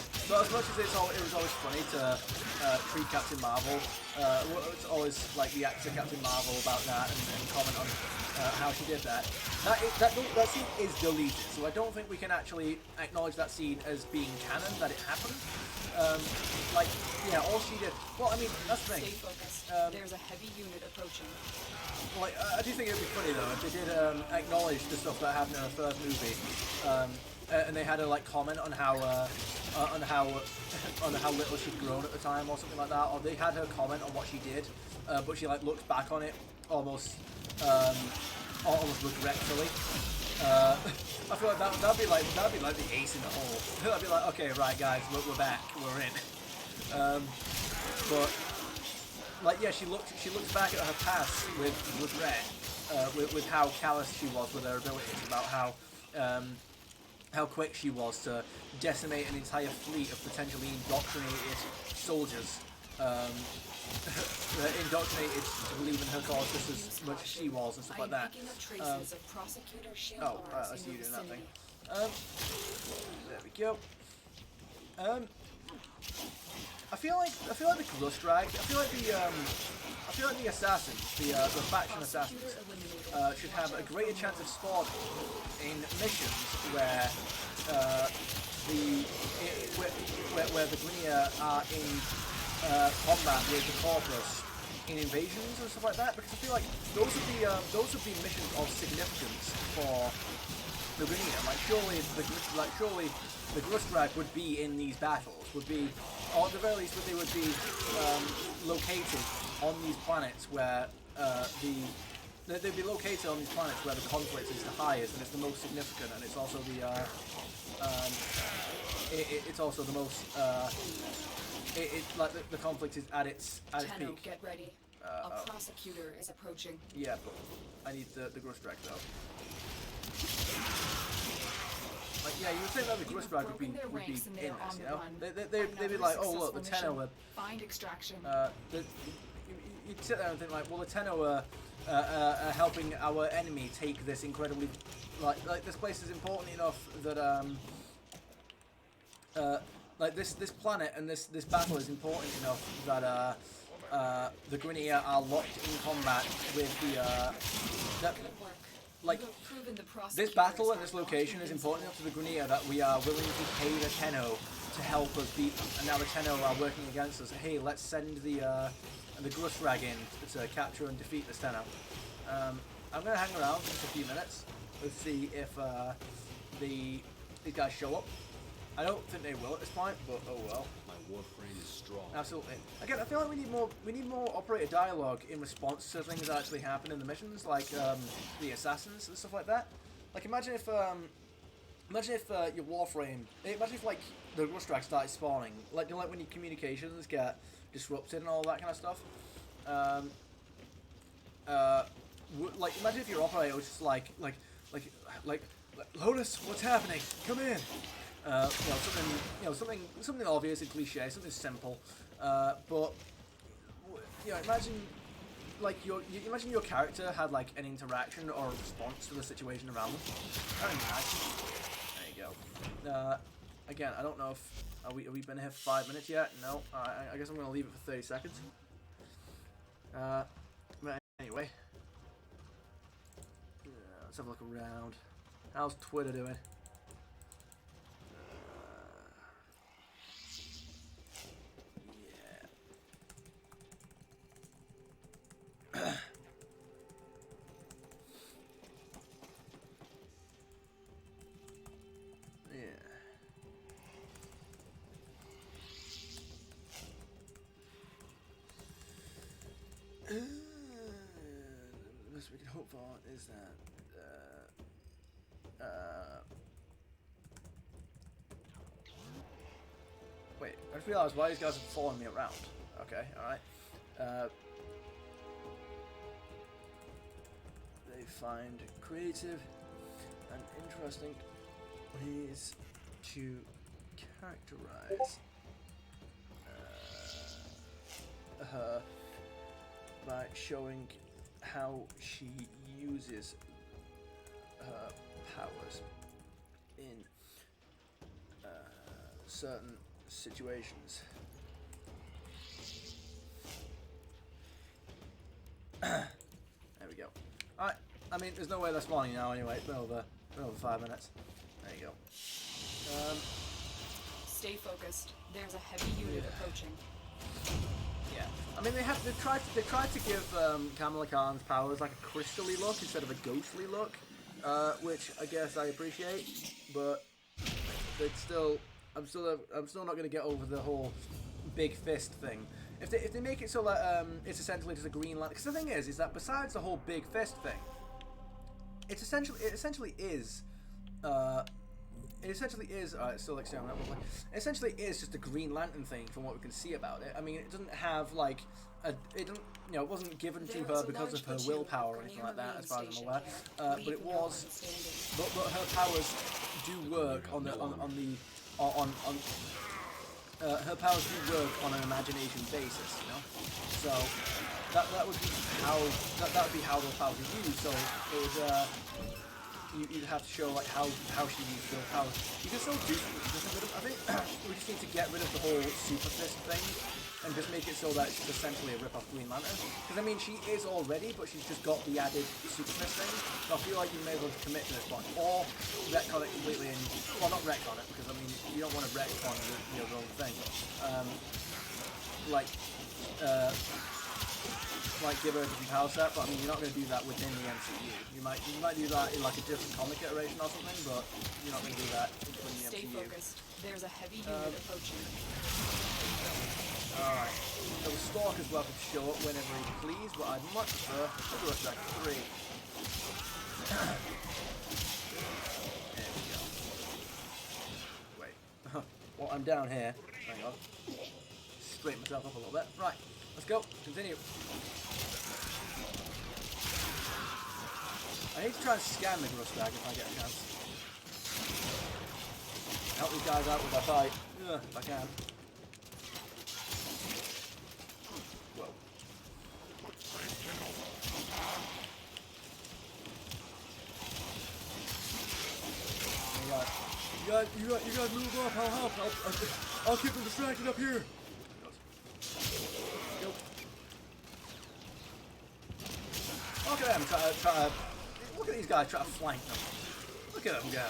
as much as it was always funny to treat Captain Marvel, it's always like react to Captain Marvel about that and comment on how she did that. That scene is deleted, so I don't think we can actually acknowledge that scene as being canon, that it happened. Like, yeah, all she did... Well, I mean, that's the thing. Stay focused. There's a heavy unit approaching. Like, I do think it would be funny, though, if they did acknowledge the stuff that happened in her first movie, and they had a, like, comment on how little she'd grown at the time, or something like that, or they had her comment on what she did, but she, like, looked back on it almost almost regretfully. I feel like that'd be like the ace in the hole. I'd be like, okay, right, guys, we're back, we're in. But like, yeah, she looks back at her past with regret, with how callous she was with her abilities, about how quick she was to decimate an entire fleet of potentially indoctrinated soldiers, indoctrinated to believe in her cause just as much as she was and stuff like that. I see you doing that thing. There we go. I feel like the Glustrag, I feel like the assassins, the faction assassins, should have a greater chance of spawning in missions where where the Grineer are in combat with the Corpus in invasions and stuff like that, because I feel like those would be missions of significance for the Grineer. Like surely the Glustrag would be in these battles, would be, or at the very least they would be located on these planets where they'd be located on these planets where the conflict is the highest and it's the most significant, and it's also it's also the most like the conflict is at its peak. Get ready. A prosecutor is approaching. Yeah, but I need the Glustrag though. Like, yeah, you would think that the Glustrag would be in this, you know? They'd be like, oh look, the Tenno were... Find extraction. You'd sit there and think like, well, the Tenno are helping our enemy take this incredibly... Like this place is important enough that, like this planet and this battle is important enough that, the Grineer are locked in combat with the... Like, this battle and this location is important enough to the Grineer that we are willing to pay the Tenno to help us beat them. And now the Tenno are working against us. Hey, let's send the Glustrag in to capture and defeat this Tenno. I'm going to hang around for just a few minutes. Let's see if these guys show up. I don't think they will at this point, but oh well. My Warframe is strong. Absolutely. Again, I feel like we need more operator dialogue in response to things that actually happen in the missions, like the assassins and stuff like that. Like imagine if your Warframe, imagine if like the Glustrag started spawning, like you know, like when your communications get disrupted and all that kind of stuff. Like imagine if your operator was just like Lotus, what's happening? Come in. Something obvious and cliche, something simple, but you know, imagine like imagine your character had like an interaction or a response to the situation around them. Very nice. There you go. Again, I don't know if are we been here for 5 minutes yet? No. I guess I'm gonna leave it for 30 seconds. But anyway, let's have a look around. How's Twitter doing? The best we can hope for is that wait, I just realised why these guys are following me around. Okay, alright. They find creative and interesting ways to characterize her by showing how she uses her powers in certain situations. There we go. Alright, I mean, there's no way they're spawning now anyway. It's been over 5 minutes. There you go. Stay focused. There's a heavy unit approaching. Yeah, I mean they tried to give Kamala Khan's powers like a crystally look instead of a ghostly look, which I guess I appreciate, but it's still I'm still not gonna get over the whole big fist thing. if they make it so that it's essentially just a green lantern, because the thing is that besides the whole big fist thing, it essentially is. It essentially is. It's still external. It essentially is just a Green Lantern thing, from what we can see about it. I mean, it doesn't have like it didn't, it wasn't given to her because of her willpower or anything like that, as far as I'm aware. But it was. But her powers do work on the her powers do work on an imagination basis, So that would be how that would be how those powers are used. So it would. You'd have to show like how she used her powers. You can still do something. I think we just need to get rid of the whole super fist thing and just make it so that it's essentially a rip-off Green Lantern. Because I mean, she is already, but she's just got the added super fist thing. So I feel like you may as well commit to this one, or retcon it completely. And well, not retcon it, because I mean, you don't want to retcon your own thing. Like give her a different power set, but I mean, you're not going to do that within the MCU. You might do that in like a different comic iteration or something, but you're not going to do that within the Stay MCU. focused. There's a heavy unit approaching. Alright. So the Stalker's welcome to show up whenever he please, but I'd much prefer to do a strike 3. There we go. Wait. Well, I'm down here. Hang on. Straighten myself up a little bit. Right. Let's go. Continue. I need to try and scan the Grustag if I get a chance. Help these guys out with their fight. If I can. Whoa. You guys move up. I'll help. I'll keep them distracted up here. Look at them try to look at these guys try to flank them. Look at them go.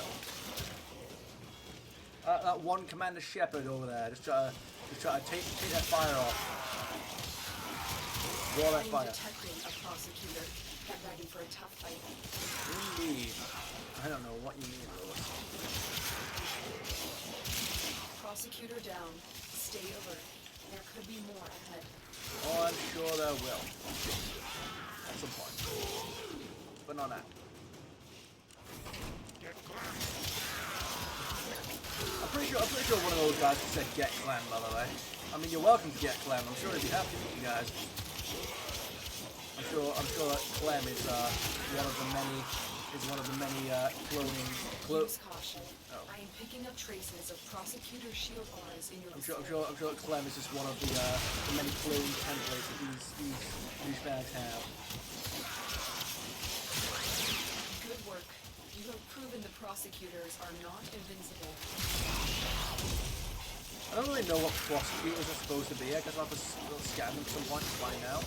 That one Commander Shepard over there just try to take that fire off. Wall that fire. Detecting a prosecutor. Get ready for a tough fight. Indeed. I don't know what you mean, Lewis. Prosecutor down. Stay alert. There could be more ahead. Oh, I'm sure there will. At some point. But not now. I'm pretty sure one of those guys said get Clem, by the way. I mean, you're welcome to get Clem. I'm sure he'd be happy to meet you guys. I'm sure that Clem is one of the many cloning. Use caution. I am picking up traces of prosecutor shield bars in your I'm sure that Clem is just one of the many clone templates that these douchebags have. Good work. You have proven the prosecutors are not invincible. I don't really know what prosecutors are supposed to be. I guess I'll have to scan them at some point to find out.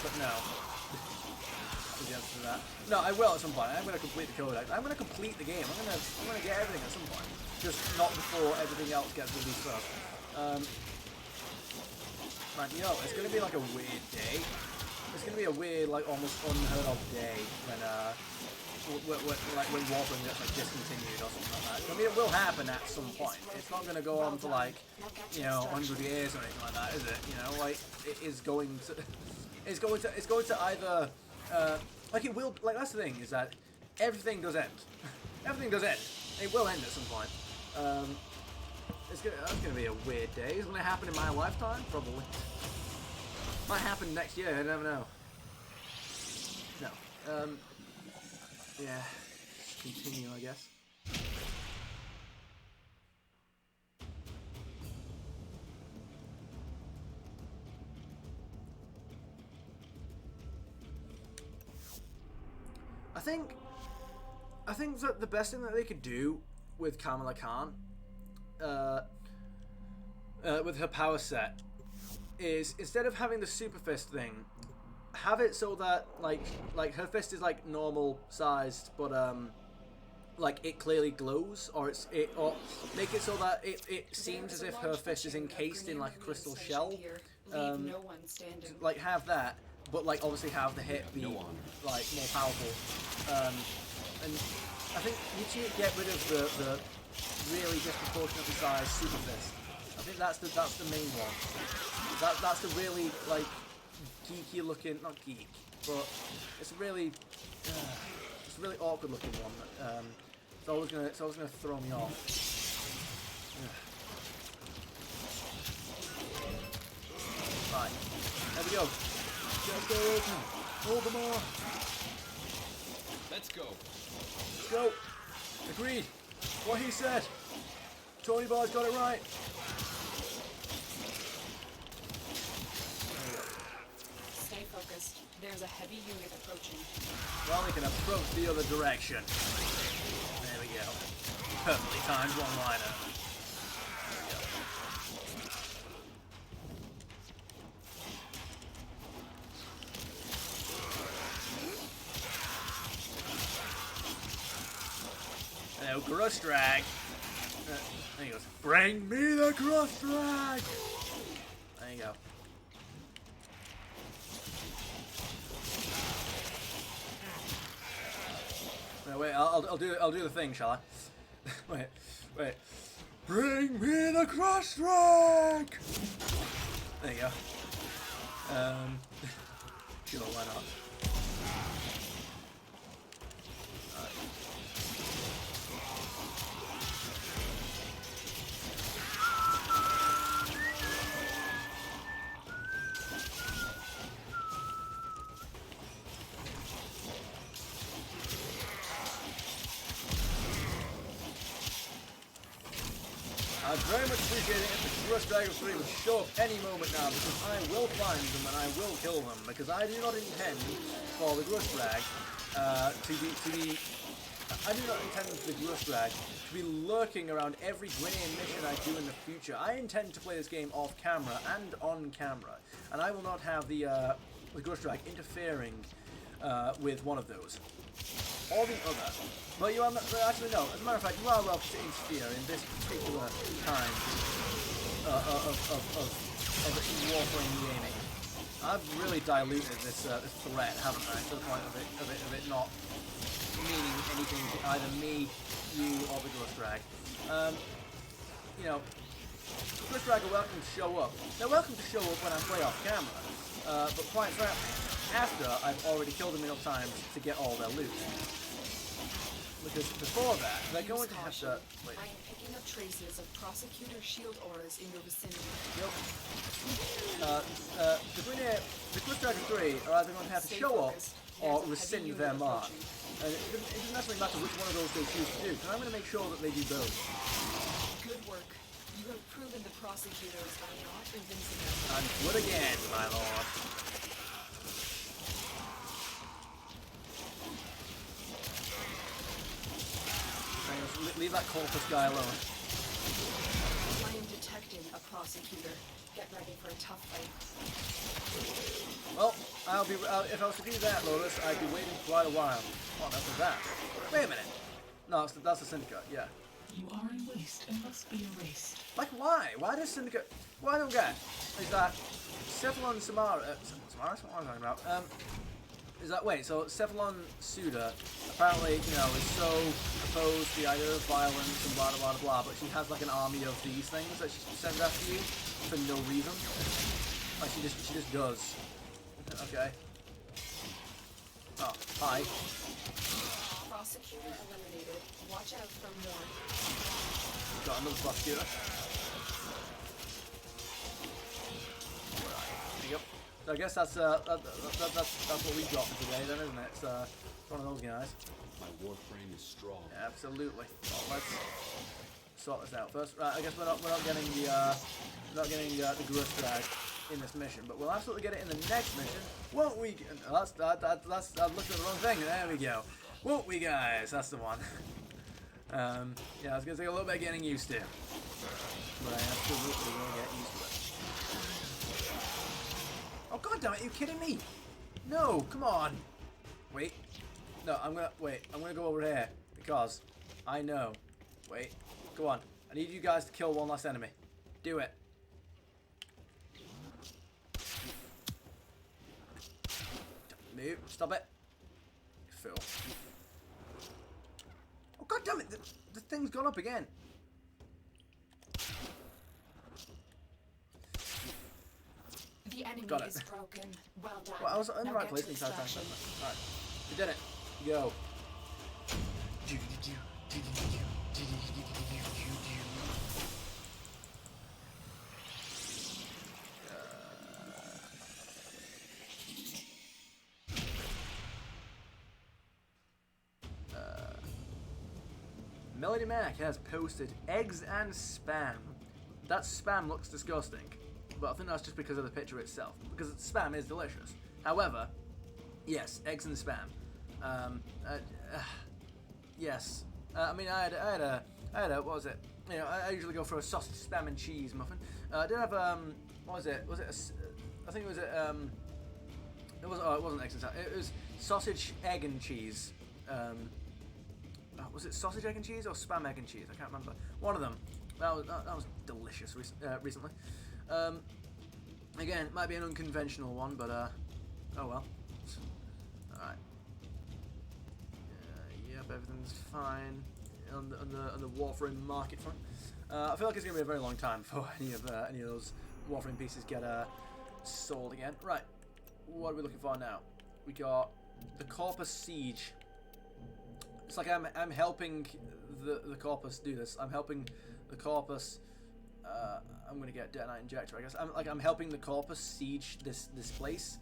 But no. That's the answer to that. No, I will at some point. I'm going to complete the codex. I'm going to complete the game. I'm going to get everything at some point. Just not before everything else gets released first. Man, it's going to be like a weird day. It's going to be a weird, like almost unheard of day when Warframe gets like discontinued or something like that. I mean, it will happen at some point. It's not going to go on for like 100 years or anything like that, is it? Like it is going to. It's going to either. Like it will. Like that's the thing is that everything does end. Everything does end. It will end at some point. That's gonna be a weird day. Is it gonna happen in my lifetime? Probably. Might happen next year. I never know. No. Yeah. Continue, I guess. I think that the best thing that they could do with Kamala Khan, with her power set, is instead of having the super fist thing, have it so that like her fist is like normal sized, but like it clearly glows, or make it so that it seems as if her fist is encased in like a crystal shell. Like have that, but like obviously have the hit be like more powerful. And I think you need to get rid of the really disproportionately sized super fist. I think that's the main one. That's the really like geeky looking, not geek, but it's a really awkward looking one. It's always gonna throw me off. Right, there we go. Let's go open. Hold them on. Let's go. Let's go. Agreed. What he said. Tony Barr's got it right. Stay focused. There's a heavy unit approaching. Well, we can approach the other direction. There we go. Perfectly timed one-liner. Hello, Grush Drag. There he goes. Bring me the Grush Drag! There you go. No, wait, I'll do the thing, shall I? wait. Bring me the Grush Drag! There you go. Sure, why not? I'd very much appreciate it if the Grush Drag of 3 would show up any moment now, because I will find them and I will kill them, because I do not intend for the Grush Drag I do not intend for the Grush Drag to be lurking around every grand mission I do in the future. I intend to play this game off camera and on camera, and I will not have the Grush Drag interfering with one of those. Or the other. But you are not, actually no, as a matter of fact, you are welcome to interfere in this particular kind of Warframe gaming. I've really diluted this threat, haven't I, to the point of it not meaning anything to either me, you, or the Grush Drag. You know, the Grush Drag are welcome to show up. They're welcome to show up when I play off camera, but quite frankly, after I've already killed them enough times to get all their loot. Because before that, they're going to have to... Wait. I am picking up traces of prosecutor shield auras in your vicinity. Yep. The Grush Drag 3 are either going to have to show up or rescind their mark. And it doesn't necessarily matter which one of those they choose to do, because I'm going to make sure that they do both. Good work. You have proven the prosecutors are not invincible. And good again, my lord. Leave that corpus guy alone. I am detecting a prosecutor. Get ready for a tough fight. Well, if I was to do that, Lotus, I'd be waiting quite a while. What on earth is that? Wait a minute. No, that's the Syndicate, yeah. You are a waste and must be erased. Like, why? Why does Syndicate... What I don't get is that Cephalon Samara... Samara? What am I talking about? Is that... Wait, so Cephalon Suda, apparently, you know, is so opposed to the idea of violence and blah, blah, blah, blah, but she has, like, an army of these things that she sends after you for no reason. Like, she just does. Okay. Oh, hi. Prosecutor eliminated. Watch out for more. Got another prosecutor. There you go. So I guess that's what we got for today, then, isn't it? It's one of those guys. My Warframe is strong. Yeah, absolutely. Well, let's sort this out first. Right, I guess we're not getting the Grush Drag in this mission, but we'll absolutely get it in the next mission, won't we? I looked at the wrong thing. There we go. Won't we, guys? That's the one. Yeah, it's gonna take a little bit of getting used to, but I absolutely will get used to it. Oh god damn it! Are you kidding me? No, come on. Wait. No, I'm gonna go over here because I know. Wait. Go on. I need you guys to kill one last enemy. Do it. Move. Stop it. You fool. Oh god damn it! The thing's gone up again. The enemy Got it. is broken. Well done. Well, I was in the Now right get place to the entire time. extraction. Alright. We did it. Go. Melody Mac has posted eggs and spam. That spam looks disgusting, but I think that's just because of the picture itself. Because spam is delicious. However, yes, eggs and spam. Yes. I mean, I had a, what was it? You know, I usually go for a sausage, spam, and cheese muffin. I did have, what was it? Was it I think it was, it wasn't eggs and spam. It was sausage, egg, and cheese. Was it sausage, egg, and cheese, or spam, egg, and cheese? I can't remember. One of them. That was delicious recently. Again, it might be an unconventional one, but, oh well. Alright. Yep, everything's fine on the Warframe market front. I feel like it's going to be a very long time before any of those Warframe pieces get sold again. Right, what are we looking for now? We got the Corpus Siege. It's like I'm helping the Corpus do this. I'm helping the Corpus. I'm gonna get Detonite Injector, I guess. I'm helping the Corpus siege this place.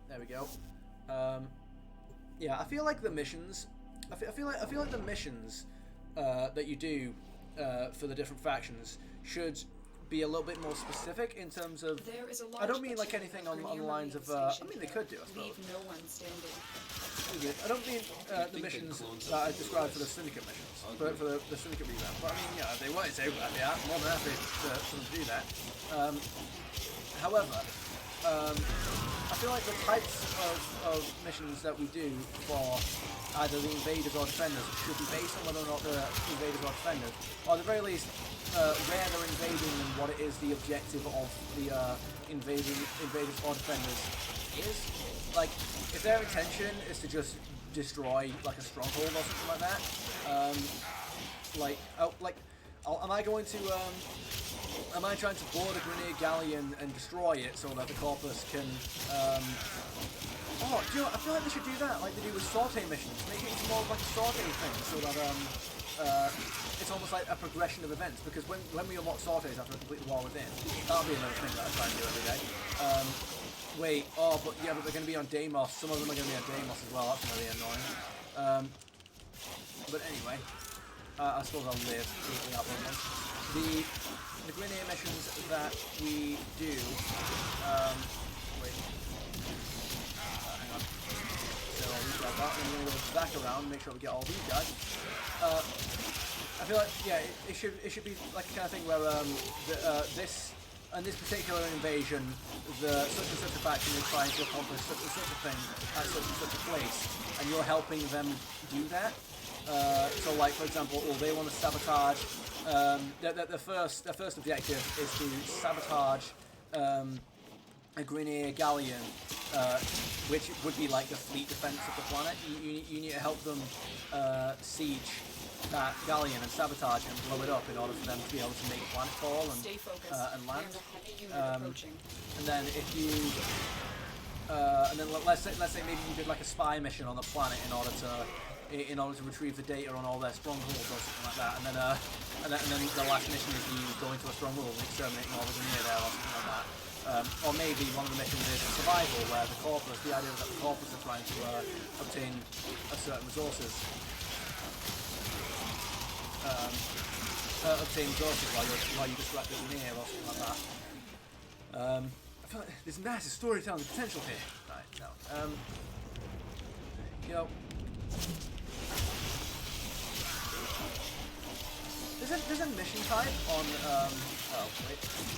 There we go. Yeah, I feel like the missions. I feel like the missions that you do for the different factions should be a little bit more specific in terms of. There is a I don't large mean like butcher anything on the near lines Marine of. I station mean they here. could do, I suppose. Leave no one standing. I don't mean the missions that I described for the Syndicate missions, but for the Syndicate revamp. But I mean, yeah, if they wanted to, I'd be more than happy for them to do that. However, I feel like the types of missions that we do for either the invaders or defenders should be based on whether or not they're invaders or defenders, or at the very least, where they're invading and what it is the objective of the invaders or defenders is. Like, if their intention is to just destroy like a stronghold or something like that, am I going to am I trying to board a Grenadier galleon and destroy it so that the Corpus can oh, do you know, I feel like they should do that like they do with Saute missions, make it more like a Saute thing so that it's almost like a progression of events, because when we unlock Sautes after a complete war within, that'll be another thing that I try and do every day. Wait, oh, but yeah, but they're going to be on Deimos. Some of them are going to be on Deimos as well. That's really annoying. But anyway, I suppose I'll live with that one. The Grenadier missions that we do. Wait. Hang on. So I'll reach like that, and then we're going to go back around, make sure we get all these guys. I feel like it should be like a kind of thing where this particular invasion, the such and such a faction is trying to accomplish such and such a thing at such and such a place, and you're helping them do that. So, like for example, they want to sabotage. Their first objective is to sabotage a Grenadier galleon, which would be like the fleet defense of the planet. You need to help them siege that galleon and sabotage it and blow it up in order for them to be able to make planetfall and land. And then if you and then let's say maybe you did like a spy mission on the planet in order to retrieve the data on all their strongholds or something like that, and then the last mission is you go into a stronghold and exterminating all the Grenadier there or something like that. Or maybe one of the missions is survival, where the idea is that the Corpus are trying to obtain certain resources. Obtain resources while you distract the Grenadier or something like that. I feel like there's massive storytelling potential here. Right, no. There's a mission type on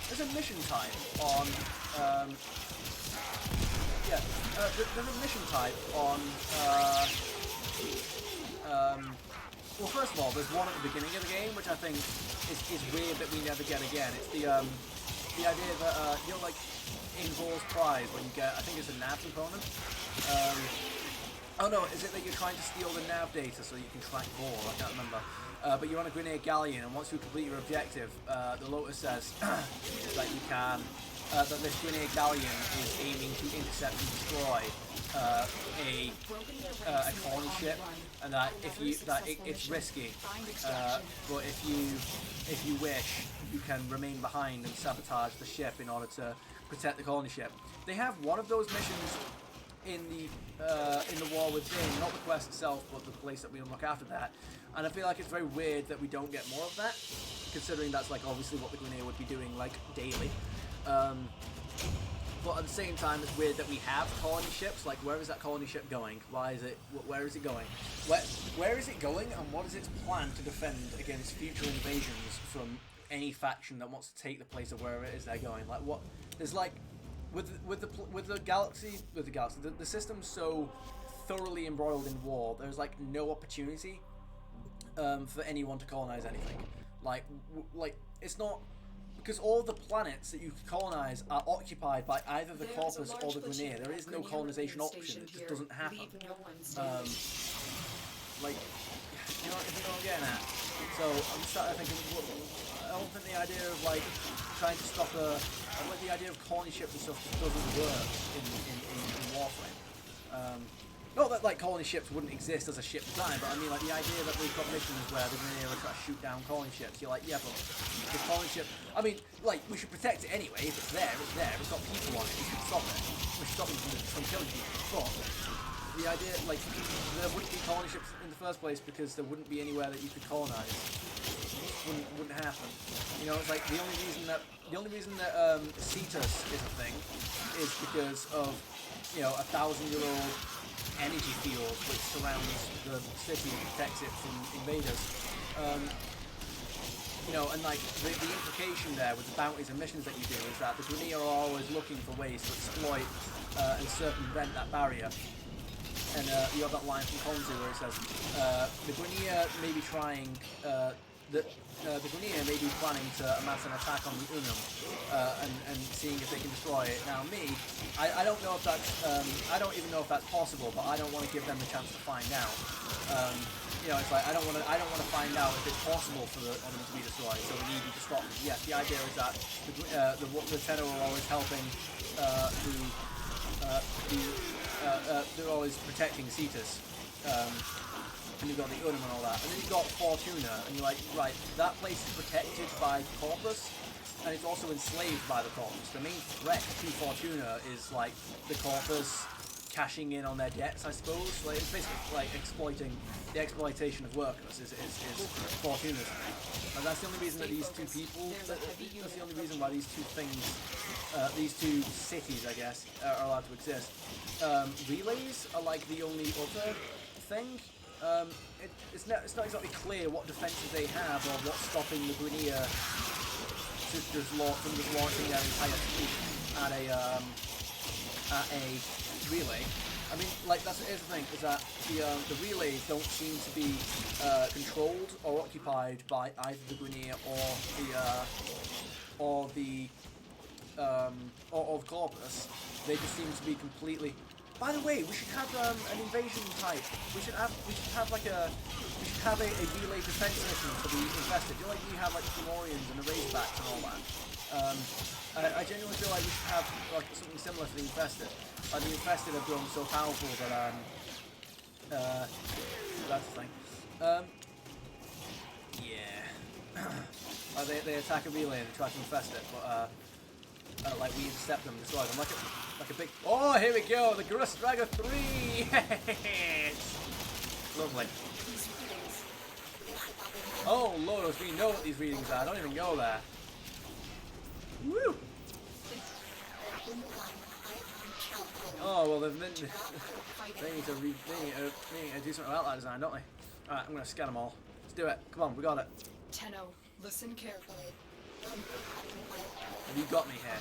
there's a mission type on there's a mission type on well, first of all, there's one at the beginning of the game which I think is weird that we never get again. It's the idea that like in Vor's Prize, when you get, I think it's a nav component. Oh no, is it that you're trying to steal the nav data so you can track Vor? I can't remember. But you're on a Grenadier galleon, and once you complete your objective, the Lotus says that you can that this Grenadier galleon is aiming to intercept and destroy a colony ship, and that it's risky, but if you wish, you can remain behind and sabotage the ship in order to protect the colony ship. They have one of those missions in the war within, not the quest itself, but the place that we unlock after that. And I feel like it's very weird that we don't get more of that, considering that's like obviously what the Grenadier would be doing like daily. But at the same time, it's weird that we have colony ships. Like, where is that colony ship going? Why is it? Where is it going? Where is it going? And what is its plan to defend against future invasions from any faction that wants to take the place of wherever it is they're going? Like, what? There's like, with the system's so thoroughly embroiled in war. There's like no opportunity for anyone to colonize anything. Like it's not. Because all the planets that you can colonize are occupied by either the Corpus or the Grenadier. There is no colonization option. It just doesn't happen. Like, you know what I'm getting at? So I'm starting thinking, I don't think the idea of like trying to stop like the idea of colony ships and stuff just doesn't work in Warframe. Not that like colony ships wouldn't exist as a ship design, but I mean like the idea that we've got missions where the Grenadier are trying to shoot down colony ships. You're like, yeah, but the colony ship. I mean, like we should protect it anyway. If it's there, it's there. If it's got people on it, we should stop it. We should stop it from killing people. But the idea, like, there wouldn't be colony ships in the first place because there wouldn't be anywhere that you could colonize. It wouldn't happen. You know, it's like the only reason that Cetus is a thing is because of 1,000-year-old energy field which surrounds the city and protects it from invaders. And like the implication there with the bounties and missions that you do is that the Grenadier are always looking for ways to exploit and circumvent that barrier. And you have that line from Konzu where it says, the Grenadier may be trying, the Grenadier may be planning to amass an attack on the Unum and seeing if they can destroy it. Now me, I don't know if that's, I don't even know if that's possible, but I don't want to give them the chance to find out. It's like I don't want to find out if it's possible for the Unum to be destroyed. So we need you to stop them. Yes, the idea is that the Tenno are always helping they're always protecting Cetus. And you've got the Unum and all that. And then you've got Fortuna, and you're like, right, that place is protected by Corpus, and it's also enslaved by the Corpus. The main threat to Fortuna is, like, the Corpus cashing in on their debts, I suppose. Like, it's basically, like, the exploitation of workers is Fortuna's thing. And that's the only reason that these two people, that's the only reason why these two things, these two cities, I guess, are allowed to exist. Relays are, like, the only other thing. It's not exactly clear what defenses they have or what's stopping the Grenadier from just launching their entire fleet at a relay. I mean, like here's the thing: is that the relays don't seem to be controlled or occupied by either the Grenadier or the Corpus. They just seem to be completely. By the way, we should have an invasion type. We should have a relay defense mission for the infested. You know, like we have like the Fomorians and the Razorbacks and all that. I genuinely feel like we should have like something similar for the infested. Like the infested have grown so powerful that that's the thing. They attack a relay and they try to infest it, but like we intercept them and destroy them like a big. Oh, here we go, the Grust Dragger 3. Lovely. Oh Lord, we know what these readings are. Don't even go there. Woo! Oh well, they need to do something about that design, don't they? All right, I'm gonna scan them all. Let's do it. Come on, we got it. Tenno, listen carefully. Have you got me here?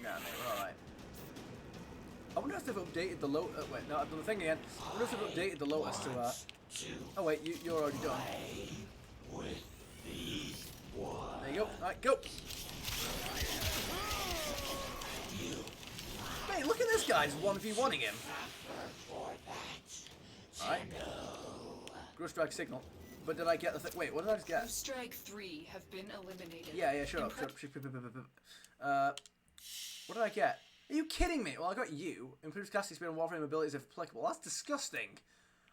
Nah, mate, we're alright. I wonder if they've updated the Lotus. Wait, no, I've done the thing again. I wonder if they've updated the Lotus to. Oh wait, you're already done. There you go. Alright, go. Hey, look at this guy's 1v1ing him. Alright. Grust Drag signal. but did I get the thing? Wait, what did I just get? Blue Strike 3 have been eliminated. Yeah, shut up. What did I get? Are you kidding me? Well, I got you. Improves casting speed and Warframe abilities if applicable. That's disgusting.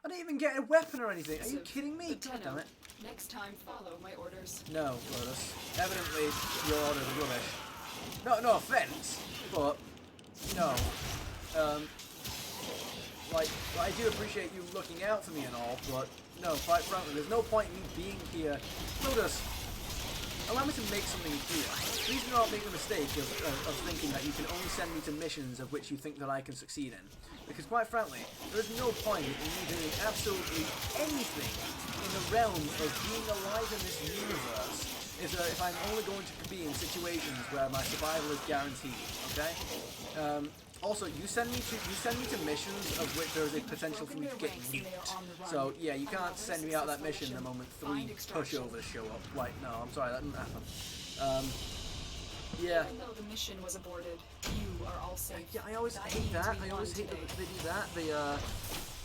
I didn't even get a weapon or anything. Are you kidding me? God damn it. Next time, follow my orders. No, Lotus. Evidently, your order is rubbish. No offense, but no. Like, I do appreciate you looking out for me and all, but no, quite frankly, there's no point in me being here. Lotus, allow me to make something clear. Please do not make the mistake of thinking that you can only send me to missions of which you think that I can succeed in. Because quite frankly, there is no point in me doing absolutely anything in the realm of being alive in this universe if I'm only going to be in situations where my survival is guaranteed, okay? Also, you send me to missions of which there is a potential for me to get nuked. So yeah, you can't send me out that mission the moment 3 pushovers show up. Like, no, I'm sorry, that didn't happen. Yeah. Even though the mission was aborted, you are all safe. Yeah, I always hate that. I always hate that they do that. They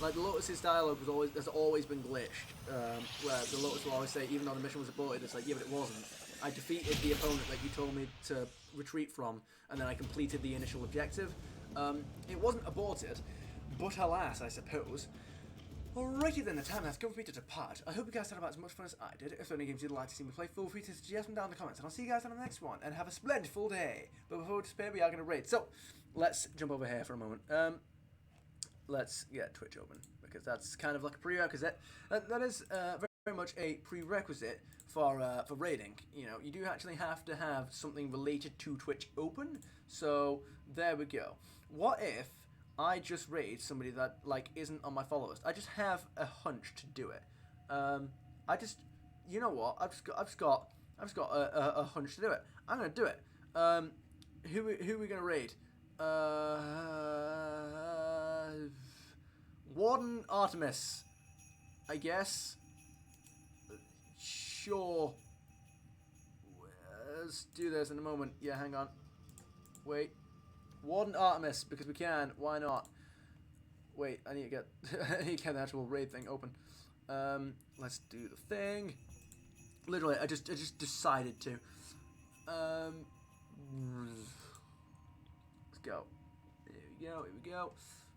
like the Lotus's dialogue has always been glitched. Where the Lotus will always say, even though the mission was aborted, it's like, yeah, but it wasn't. I defeated the opponent that you told me to retreat from, and then I completed the initial objective. It wasn't aborted, but alas, I suppose. Alrighty then, the time has come for me to depart. I hope you guys had about as much fun as I did. If there are any games you'd like to see me play, feel free to suggest them down in the comments, and I'll see you guys on the next one, and have a splendid full day. But before we disappear, we are going to raid. So, let's jump over here for a moment. Let's get Twitch open, because that's kind of like a prerequisite. That is very much a prerequisite for raiding. You know, you do actually have to have something related to Twitch open. So, there we go. What if I just raid somebody that like isn't on my follow list? I just have a hunch to do it. You know what? I've just got a hunch to do it. I'm gonna do it. Who are we gonna raid? Warden Artemis, I guess. Sure. Let's do this in a moment. Yeah, hang on. Wait. Warden Artemis, because we can. Why not? Wait, I need to get the actual raid thing open. Let's do the thing. Literally, I just decided to. Let's go. Here we go.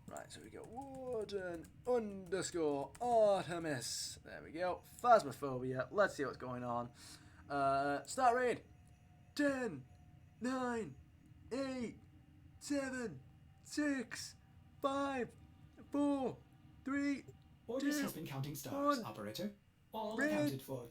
Right, so we go Warden _ Artemis. There we go. Phasmophobia. Let's see what's going on. Start raid. 10, 9, 8, 7, 6, 5, 4, 3, Orders 2, has been counting stars, 1. operator. All Raid. accounted for.